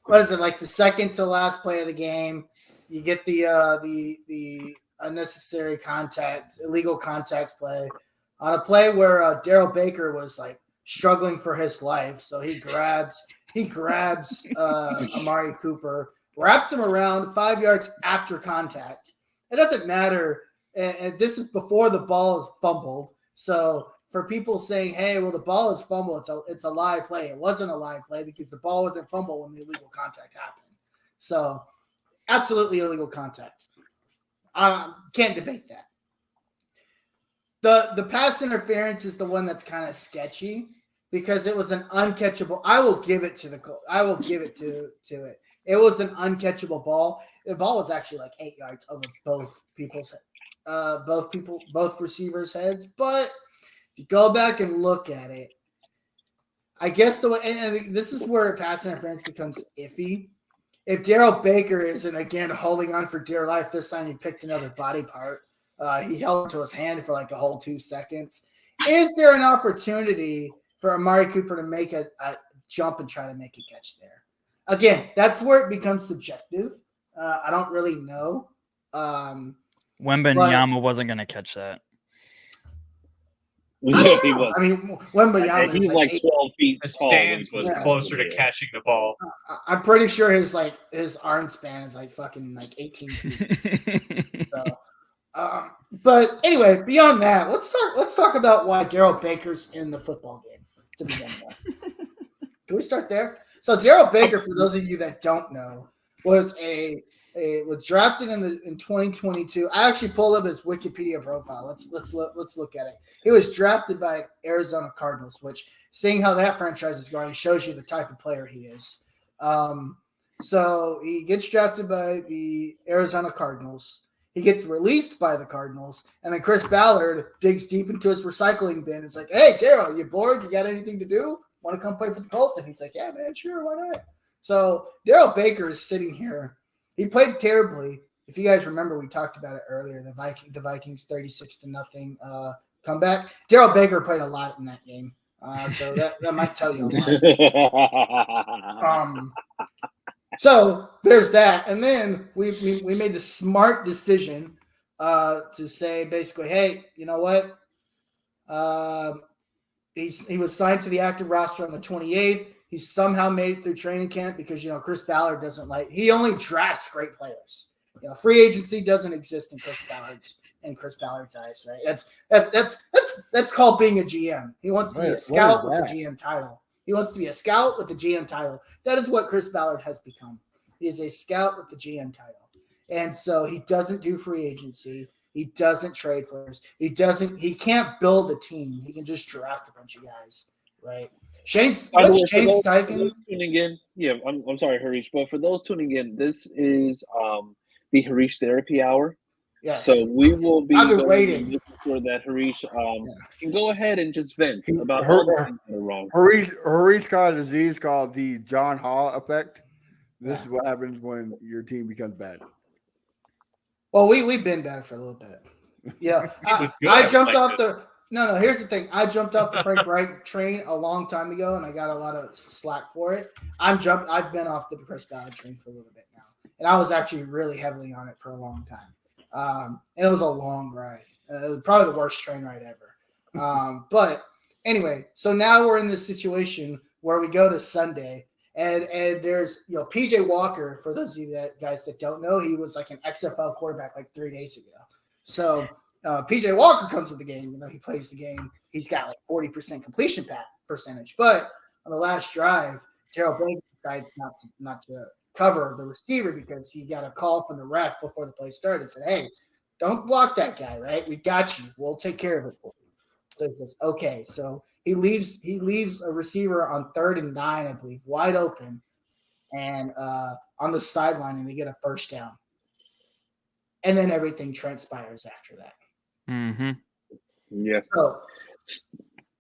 what is it, like the second to last play of the game? You get the unnecessary contact, illegal contact play on a play where Darrell Baker was like struggling for his life. So he grabs Amari Cooper, wraps him around 5 yards after contact. It doesn't matter. And this is before the ball is fumbled. So for people saying, hey, well, the ball is fumbled, it's a live play. It wasn't a live play because the ball wasn't fumbled when the illegal contact happened. So absolutely illegal contact. Can't debate that. The pass interference is the one that's kind of sketchy because it was an uncatchable. I will give it to it. It was an uncatchable ball. The ball was actually like 8 yards over both receivers' heads. But if you go back and look at it, I guess the way, and this is where pass interference becomes iffy. If Darrell Baker isn't again holding on for dear life, this time he picked another body part. He held to his hand for like a whole 2 seconds. Is there an opportunity for Amari Cooper to make a jump and try to make a catch there? Again, that's where it becomes subjective. I don't really know. Wembanyama wasn't going to catch that. Yeah, he was. I mean, Wembanyama he's like 12 feet The tall. stands was closer to catching the ball. I'm pretty sure his arm span is like fucking like 18 feet. So, but anyway, beyond that, let's talk about why Darrell Baker's in the football game to begin with. Can we start there? So Darrell Baker, for those of you that don't know, was was drafted in 2022. I actually pulled up his Wikipedia profile. Let's look at it. He was drafted by Arizona Cardinals, which, seeing how that franchise is going, shows you the type of player he is. So he gets drafted by the Arizona Cardinals. He gets released by the Cardinals, and then Chris Ballard digs deep into his recycling bin. It's like, hey, Darrell, you bored? You got anything to do? Want to come play for the Colts? And he's like, yeah, man, sure, why not? So Darrell Baker is sitting here. He played terribly. If you guys remember, we talked about it earlier. The Vikings 36-0 comeback. Darrell Baker played a lot in that game, so that might tell you a lot. So there's that, and then we made the smart decision to say basically, hey, you know what? He was signed to the active roster on the 28th. He somehow made it through training camp because, Chris Ballard he only drafts great players. Free agency doesn't exist in Chris Ballard's eyes, right? That's called being a GM. He wants to be a scout with the GM title. He wants to be a scout with the GM title. That is what Chris Ballard has become. He is a scout with the GM title. And so he doesn't do free agency. He doesn't trade players. He can't build a team. He can just draft a bunch of guys, right? Shane Steichen tuning in. Yeah, I'm sorry, Harish, but for those tuning in, this is the Harish Therapy Hour. Yes. So we will be waiting for that. Harish can go ahead and just vent about all the things that are wrong. Harish got a disease called the John Hall effect. This is what happens when your team becomes bad. Well, we've been bad for a little bit. Yeah, I jumped off the. No. Here's the thing. I jumped off the Frank Reich train a long time ago, and I got a lot of slack for it. I've been off the Chris Ballard train for a little bit now, and I was actually really heavily on it for a long time. And it was a long ride. Probably the worst train ride ever. But anyway, so now we're in this situation where we go to Sunday, and there's PJ Walker. For those of you guys that don't know, he was like an XFL quarterback like 3 days ago. So PJ Walker comes to the game. He plays the game. He's got like 40% completion percentage. But on the last drive, Terrell Blake decides not to cover the receiver because he got a call from the ref before the play started. Said, "Hey, don't block that guy, right? We got you. We'll take care of it for you." So he says, "Okay." So he leaves a receiver on 3rd and 9, I believe, wide open, and on the sideline, and they get a first down. And then everything transpires after that. Mm-hmm. Yeah. So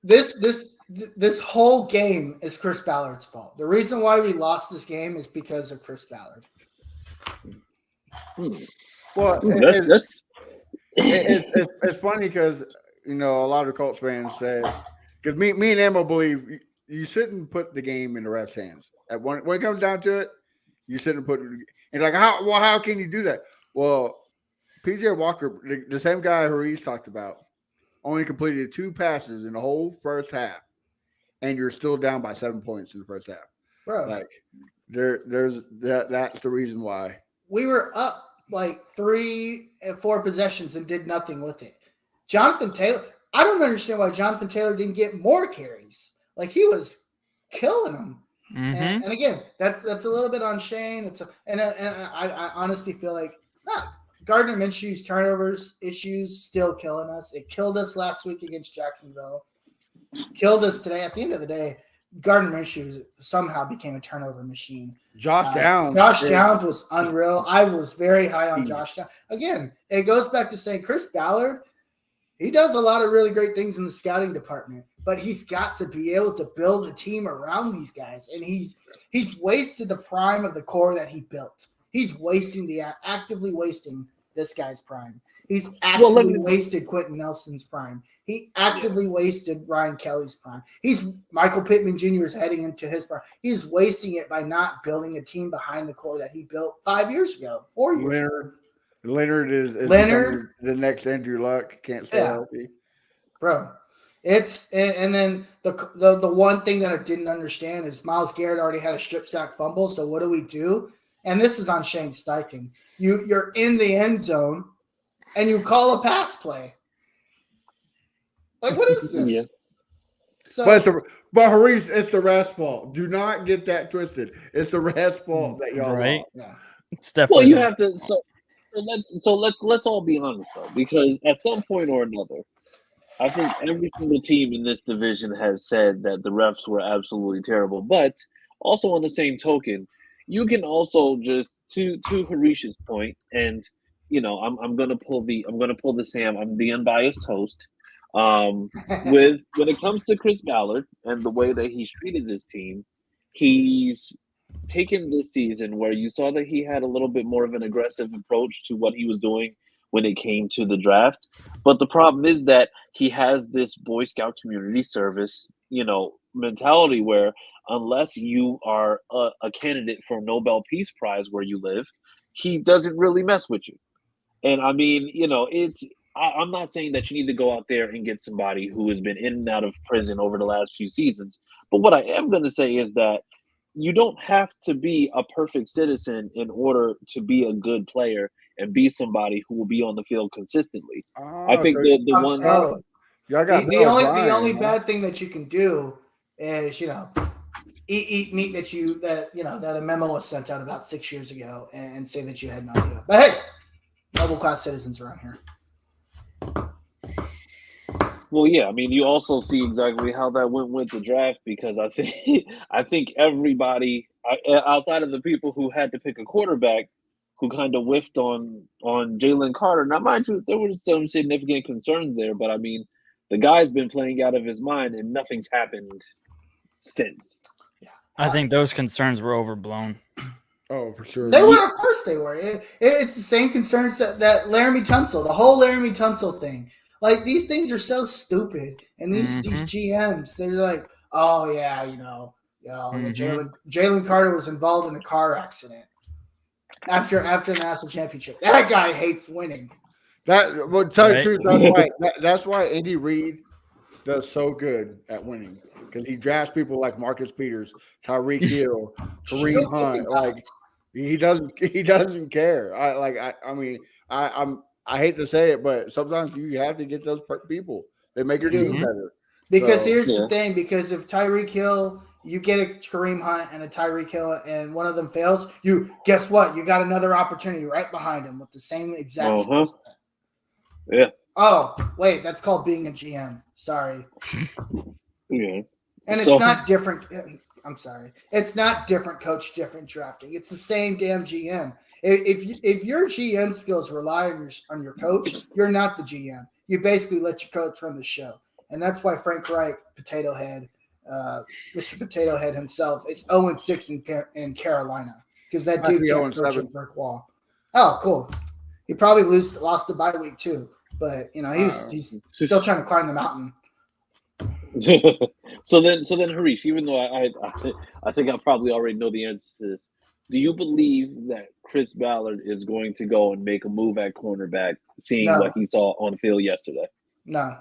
this whole game is Chris Ballard's fault. The reason why we lost this game is because of Chris Ballard. Well, it's funny because a lot of Colts fans say, because me and Emma believe you shouldn't put the game in the refs' hands. When it comes down to it, you shouldn't put it. And like, how can you do that? Well, PJ Walker, the same guy Ruiz talked about, only completed 2 passes in the whole first half, and you're still down by 7 points in the first half. Bro, Like, that's the reason why. We were up like 3 and 4 possessions and did nothing with it. Jonathan Taylor, I don't understand why Jonathan Taylor didn't get more carries. Like, he was killing them. Mm-hmm. And again, that's a little bit on Shane. And I honestly feel like Gardner Minshew's turnovers issues still killing us. It killed us last week against Jacksonville. Killed us today. At the end of the day, Gardner Minshew somehow became a turnover machine. Josh Downs. Josh Downs was unreal. I was very high on Josh Downs. Again, it goes back to saying Chris Ballard, he does a lot of really great things in the scouting department, but he's got to be able to build a team around these guys. And he's wasted the prime of the core that he built. He's actively wasting this guy's prime. He's actively wasted Quentin Nelson's prime. He actively wasted Ryan Kelly's prime. Michael Pittman Jr. is heading into his prime. He's wasting it by not building a team behind the core that he built 5 years ago, 4 years ago. Leonard is the next Andrew Luck. Can't stay healthy. Bro. And then the one thing that I didn't understand is Myles Garrett already had a strip sack fumble. So what do? And this is on Shane Steichen. You're in the end zone and you call a pass play. Like, what is this? Yeah. So, but Haris, it's the ref's fault. Do not get that twisted. It's the ref's fault that y'all right. Yeah. It's definitely Well, you have to. So let's all be honest though, because at some point or another, I think every single team in this division has said that the refs were absolutely terrible. But also on the same token, you can also just to Harish's point, and I'm gonna pull the Sam. I'm the unbiased host. When it comes to Chris Ballard and the way that he's treated this team, he's taken this season where you saw that he had a little bit more of an aggressive approach to what he was doing when it came to the draft. But the problem is that he has this Boy Scout community service, mentality where unless you are a candidate for Nobel Peace Prize where you live, he doesn't really mess with you. And I mean, I'm not saying that you need to go out there and get somebody who has been in and out of prison over the last few seasons. But what I am going to say is that you don't have to be a perfect citizen in order to be a good player and be somebody who will be on the field consistently. I think the only bad thing that you can do is eat meat that a memo was sent out about 6 years ago and say that you had no idea. But hey, noble class citizens around here. Well, yeah, I mean, you also see exactly how that went with the draft because I think everybody outside of the people who had to pick a quarterback who kind of whiffed on Jalen Carter. Now, mind you, there were some significant concerns there, but I mean, the guy's been playing out of his mind and nothing's happened since. Yeah, I think those concerns were overblown. Oh, for sure. They were, of course they were. It's the same concerns that Laramie Tunsil, the whole Laramie Tunsil thing. Like, these things are so stupid. And these GMs, they're like, oh, yeah, Jalen Carter was involved in a car accident. after the national championship. That guy hates winning. That well, tell you the Right. truth, that's why Andy Reid does so good at winning because he drafts people like Marcus Peters, Tyreek Hill, Kareem Hunt. Like he doesn't care. I hate to say it, but sometimes you have to get those people. They make your team better. Because So, here's the thing: because if Tyreek Hill, you get a Kareem Hunt and a Tyreek Hill, and one of them fails, guess what? You got another opportunity right behind him with the same exact skill set. Yeah. Oh, wait, that's called being a GM. Sorry. Yeah. And it's not different. I'm sorry. It's not different coach, different drafting. It's the same damn GM. If your GM skills rely on your coach, you're not the GM. You basically let your coach run the show. And that's why Frank Reich, Potato Head, Mr. Potato Head himself, is 0-6 in Carolina because that dude can't coach a brick wall. Oh, cool. He probably lost the bye week too, but he's still trying to climb the mountain. So then, Harish, even though I think I probably already know the answer to this, do you believe that Chris Ballard is going to go and make a move at cornerback, seeing what he saw on the field yesterday? No.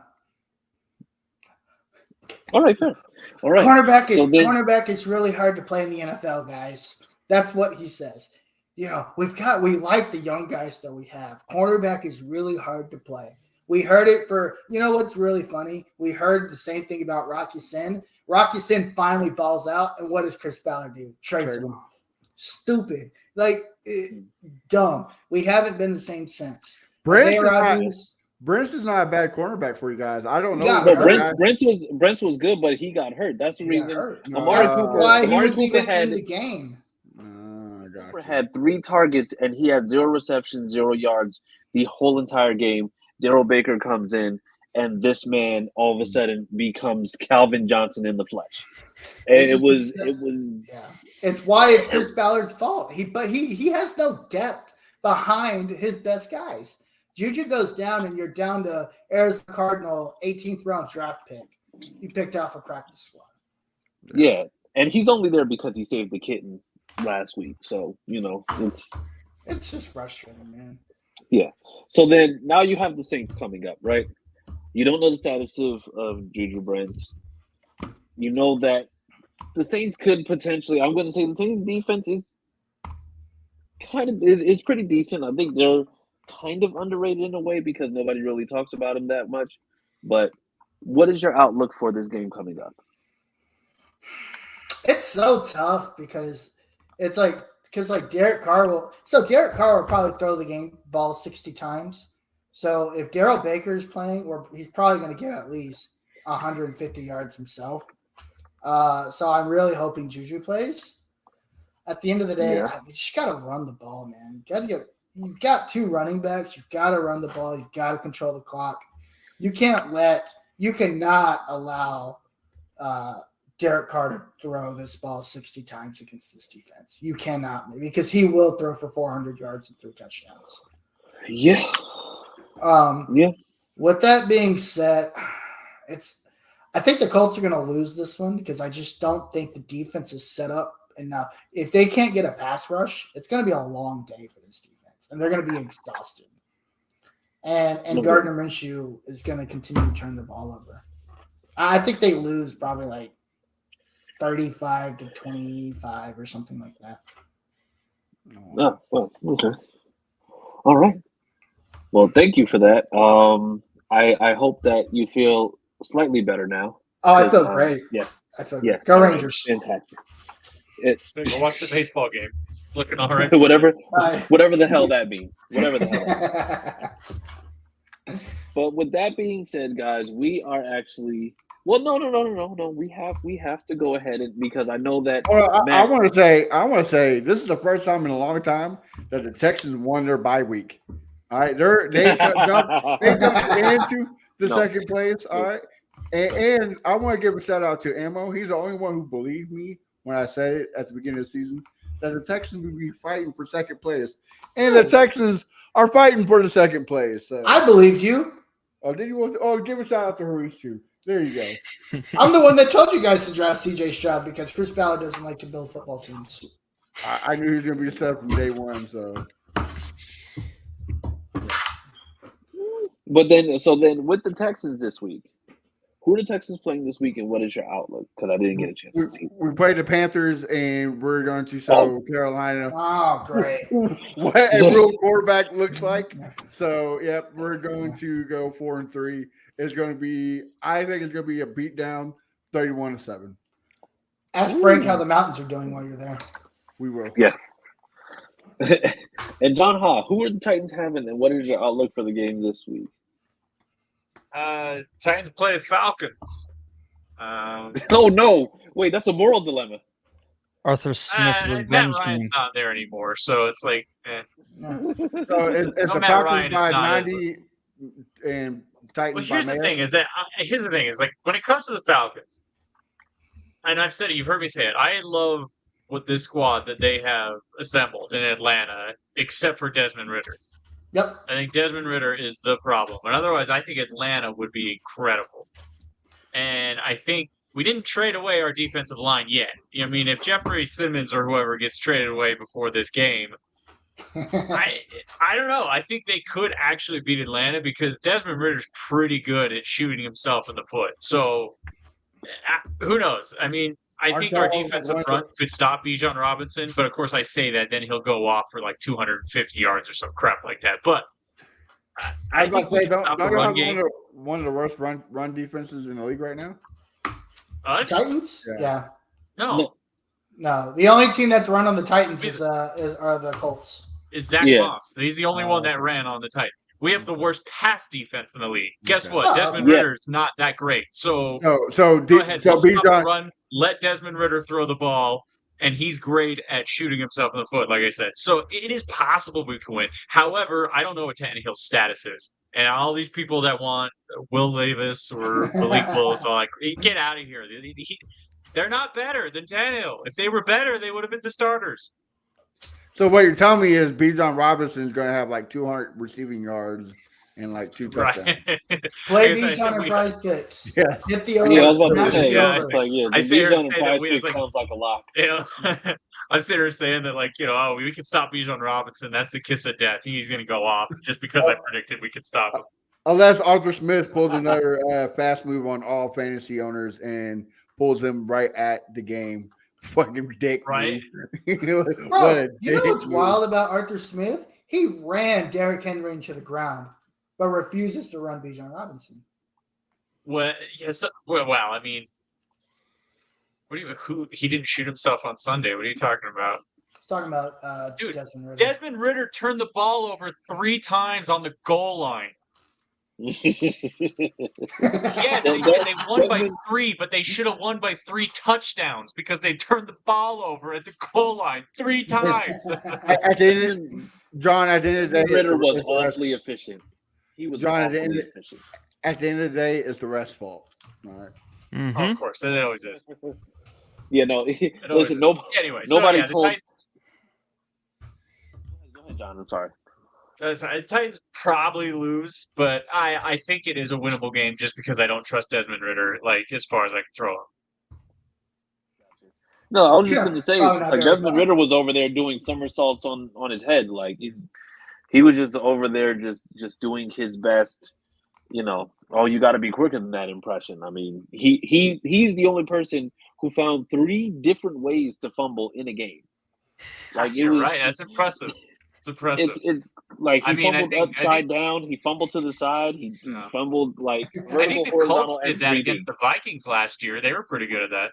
All right, fair. All right. Cornerback is really hard to play in the NFL, guys. That's what he says. We like the young guys that we have. Cornerback is really hard to play. We heard it what's really funny? We heard the same thing about Rocky Sin. Rocky Sin finally balls out, and what does Chris Ballard do? Trades him off. Stupid. Dumb. We haven't been the same since. Brent's is not a bad cornerback for you guys. I don't know. No, Brent was good, but he got hurt. That's the reason. Amari Cooper had in the game. Cooper had 3 targets and he had 0 receptions, 0 yards the whole entire game. Darrell Baker comes in, and this man all of a sudden becomes Calvin Johnson in the flesh. And it was. Yeah. It's why it's Chris Ballard's fault. He has no depth behind his best guys. Juju goes down, and you're down to Arizona Cardinal 18th round draft pick. You picked off a practice squad. Yeah, and he's only there because he saved the kitten last week. So it's just frustrating, man. Yeah. So then now you have the Saints coming up, right? You don't know the status of Juju Brents. You know that the Saints could potentially. I'm going to say the Saints defense is pretty decent. I think they're kind of underrated in a way because nobody really talks about them that much. But what is your outlook for this game coming up? It's so tough because it's Derek Carr will probably throw the ball 60 times. So if Darrell Baker is playing, he's probably going to get at least 150 yards himself. So I'm really hoping Juju plays. At the end of the day, you just got to run the ball, man. You've got 2 running backs. You've got to run the ball. You've got to control the clock. You cannot allow Derek Carr to throw this ball 60 times against this defense. You cannot, because he will throw for 400 yards and 3 touchdowns. Yeah. With that being said, I think the Colts are going to lose this one because I just don't think the defense is set up enough. If they can't get a pass rush, it's going to be a long day for this defense, and they're going to be exhausted. And Gardner Minshew is going to continue to turn the ball over. I think they lose probably 35-25 or something like that. Oh, well, okay. All right. Well, thank you for that. I hope that you feel slightly better now. Oh, I feel great. Yeah. I feel great. Go Rangers. Fantastic. Go watch the baseball game. It's looking all right. whatever the hell that means. Whatever the hell that means. But with that being said, guys, we are actually no. We have to go ahead because I know that. Well, I want to say this is the first time in a long time that the Texans won their bye week. All right, they jumped into the second place. All right, and I want to give a shout out to Ammo. He's the only one who believed me when I said it at the beginning of the season that the Texans would be fighting for second place, and the Texans are fighting for the second place. So. I believed you. Oh, did you want to? Oh, give a shout out to Harish too. There you go. I'm the one that told you guys to draft CJ Stroud because Chris Ballard doesn't like to build football teams. I knew he was going to be stuff from day one. So, But then with the Texans this week, who are the Texans playing this week, and what is your outlook? Because I didn't get a chance to see. we played the Panthers, and we're going to show Carolina Oh, great. what a real quarterback looks like. So, yep, we're going to go 4-3. It's going to be, I think it's going to be a beatdown, 31-7. Ask Frank how the Mountains are doing while you're there. We will. Yeah. And John Ha, who are the Titans having, and what is your outlook for the game this week? Titans play the Falcons. Oh no! Wait, that's a moral dilemma. Arthur Smith Matt revenge Ryan's game. not there anymore, so it's like, So, it's No, the Matt Falcons Ryan is by not as- 90 and But Titans by here's the thing: is that here's the thing is like when it comes to the Falcons, and I've said it, you've heard me say it. I love what this squad that they have assembled in Atlanta, except for Desmond Ritter. Yep. I think Desmond Ritter is the problem, but otherwise, I think Atlanta would be incredible. And I think we didn't trade away our defensive line yet. I mean, if Jeffrey Simmons or whoever gets traded away before this game, I don't know. I think they could actually beat Atlanta because Desmond Ritter's pretty good at shooting himself in the foot. So who knows? I mean, I think our defensive front could stop Bijan Robinson, but of course I say that, then he'll go off for like 250 yards or some crap like that. But I think we can stop the run game. One of the worst run defenses in the league right now. Us? Titans? Yeah. No. No. The only team that's run on the Titans are the Colts. Is Zach Moss. He's the only one that ran on the Titans. We have the worst pass defense in the league. Guess Okay. what? Desmond Ritter's not that great. So go ahead. We'll stop the run. Let Desmond Ritter throw the ball, and he's great at shooting himself in the foot, like I said. So it is possible we can win. However, I don't know what Tannehill's status is. And all these people that want Will Levis or Malik Willis are like, get out of here. They're not better than Tannehill. If they were better, they would have been the starters. So what you're telling me is Bijan Robinson is going to have like 200 receiving yards and like 2 touchdowns. Play Bijan and Prize Picks. Yeah. Hit the over. Yeah, I was about to say, Yeah, it's like, I say Bijan and that Prize we Picks like, sounds like a lock. you know, I'm sitting here saying that, like, we can stop Bijan Robinson. That's the kiss of death. He's going to go off just because I predicted we could stop him. Unless Arthur Smith pulls another fast move on all fantasy owners and pulls them right at the game. Fucking dick. Right? Bro, you know what's wild about Arthur Smith? He ran Derrick Henry into the ground, but refuses to run Bijan Robinson. Well, yes. Well, I mean, he didn't shoot himself on Sunday. What are you talking about? He's talking about Dude, Desmond Ritter. Desmond Ritter turned the ball over 3 times on the goal line. Yes, they won by 3, but they should have won by 3 touchdowns because they turned the ball over at the goal line 3 times. At the end, John, at the end of the day, Ritter was awfully efficient. He was John, awfully efficient. at the end of the day, it's the ref's fault. All right. Oh, of course, it always is. Yeah, no. Listen, Anyway, nobody the told. Titans, Go ahead, John. I'm sorry. the Titans probably lose, but I think it is a winnable game just because I don't trust Desmond Ritter like as far as I can throw him. No, I was just going to say, probably not like very Desmond far. Ritter was over there doing somersaults on his head, like he was just over there just doing his best. Oh, you got to be quicker than that impression. I mean, he's the only person who found 3 different ways to fumble in a game. Like You're right. That's impressive. It's impressive. It's like he fumbled I upside down. He fumbled to the side. He fumbled like I think the Colts did that against the Vikings last year. They were pretty good at that.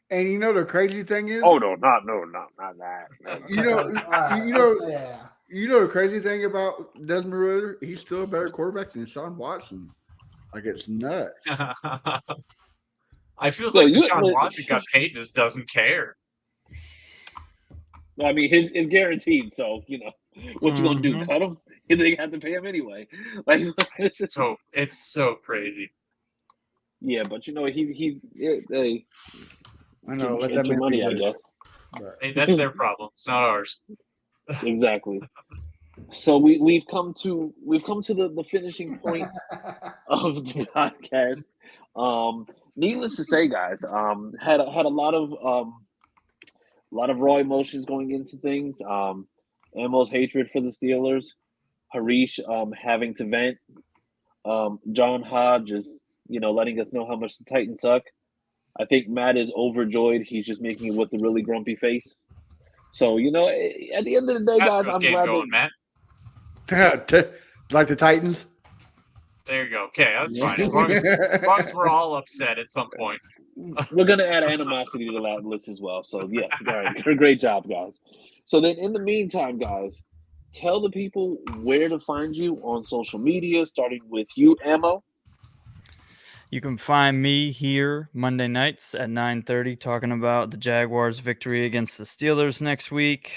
And you know the crazy thing is, Oh no, not that. you know the crazy thing about Desmond Ritter, he's still a better quarterback than Deshaun Watson. Like it's nuts. I feel So like you- Deshaun Watson got paid and just doesn't care. I mean, it's guaranteed. So what you gonna do? Cut him? They have to pay him anyway. Like So it's so crazy. yeah, but he's they I know. Let get that your man money, be I good. guess. But- Hey, that's their problem. It's not ours. Exactly. So we've come to the finishing point of the podcast. Needless to say, guys, had a lot of A lot of raw emotions going into things. Emo's hatred for the Steelers. Harish having to vent. John Hodge just, letting us know how much the Titans suck. I think Matt is overjoyed. He's just making it with a really grumpy face. So, at the end of the day, guys, Astros I'm game glad going, Matt. Like the Titans. There you go. Okay, that's fine. As long as we're all upset at some point. We're going to add animosity to that list as well. So, yes, all right. Great job, guys. So then in the meantime, guys, tell the people where to find you on social media, starting with you, Ammo. You can find me here Monday nights at 9:30 talking about the Jaguars' victory against the Steelers next week,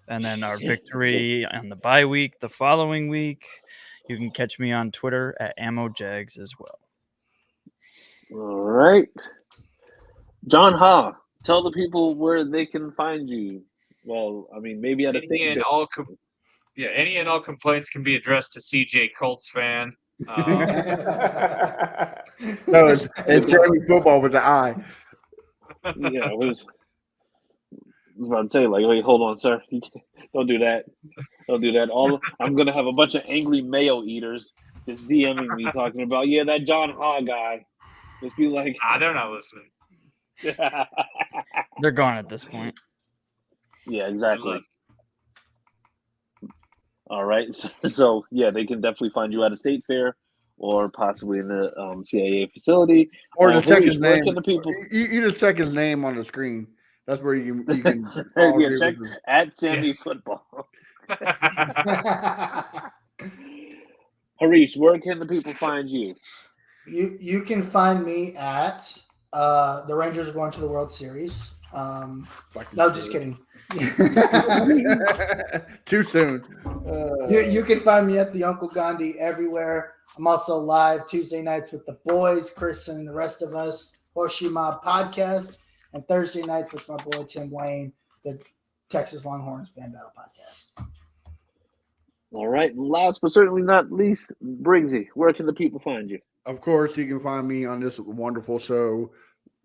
and then our victory on the bye week the following week. You can catch me on Twitter at AmmoJags as well. All right. John Ha, tell the people where they can find you. Well, I mean, maybe at a Any and all complaints can be addressed to CJ Colts fan. No, it's Jeremy Football with the eye. Yeah, I was about to say, wait, hold on, sir. Don't do that. Don't do that. I'm going to have a bunch of angry mayo eaters just DMing me talking about, that John Ha guy. Just be like, they're not listening. They're gone at this point. Yeah, exactly. All right. So, they can definitely find you at a state fair or possibly in the CAA facility. Or just check his name. The people... You just check his name on the screen. That's where you can check at Sammy Football. Harish, where can the people find you? You can find me at the Rangers are going to the World Series. No, just kidding. Too soon. You can find me at the Uncle Gandhi everywhere. I'm also live Tuesday nights with the boys, Chris and the rest of us, Horseshoe Mob Podcast, and Thursday nights with my boy Tim Wayne, the Texas Longhorns Fan Battle Podcast. All right. Last but certainly not least, Briggsy, where can the people find you? Of course, you can find me on this wonderful show,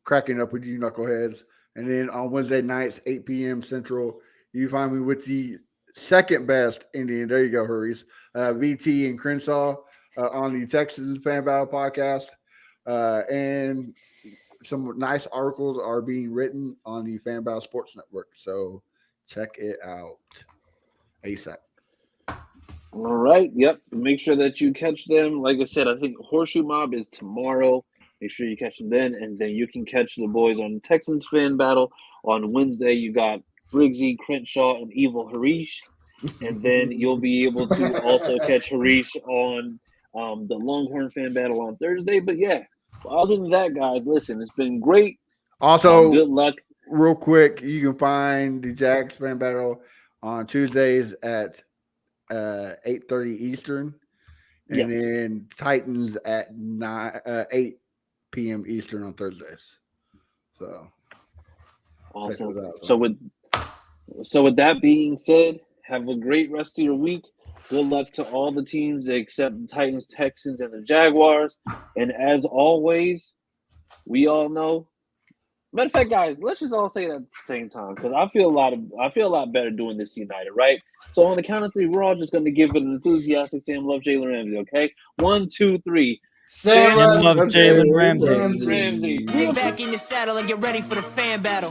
Cracking Up with You Knuckleheads. And then on Wednesday nights, 8 p.m. Central, you find me with the second best Indian. There you go, Hurries. VT and Crenshaw on the Texas Fan Battle Podcast. And some nice articles are being written on the Fan Battle Sports Network. So check it out ASAP. All right. Yep. Make sure that you catch them. Like I said, I think Horseshoe Mob is tomorrow. Make sure you catch them then. And then you can catch the boys on Texans Fan Battle. On Wednesday, you got Briggsy, Crenshaw, and Evil Harish. And then you'll be able to also catch Harish on the Longhorn Fan Battle on Thursday. But other than that, guys, listen, it's been great. Also, good luck. Real quick, you can find the Jags Fan Battle on Tuesdays at 8:30 Eastern, and then Titans at 8 p.m. Eastern on Thursdays. So awesome. So with that being said, have a great rest of your week. Good luck to all the teams except the Titans, Texans, and the Jaguars. And as always, we all know. Matter of fact, guys, let's just all say that at the same time because I feel a lot better doing this united, right? So on the count of three, we're all just going to give it an enthusiastic Sam love Jalen Ramsey, okay? 1, 2, 3. Sam love Jalen Ramsey. Get back in your saddle and get ready for the fan battle.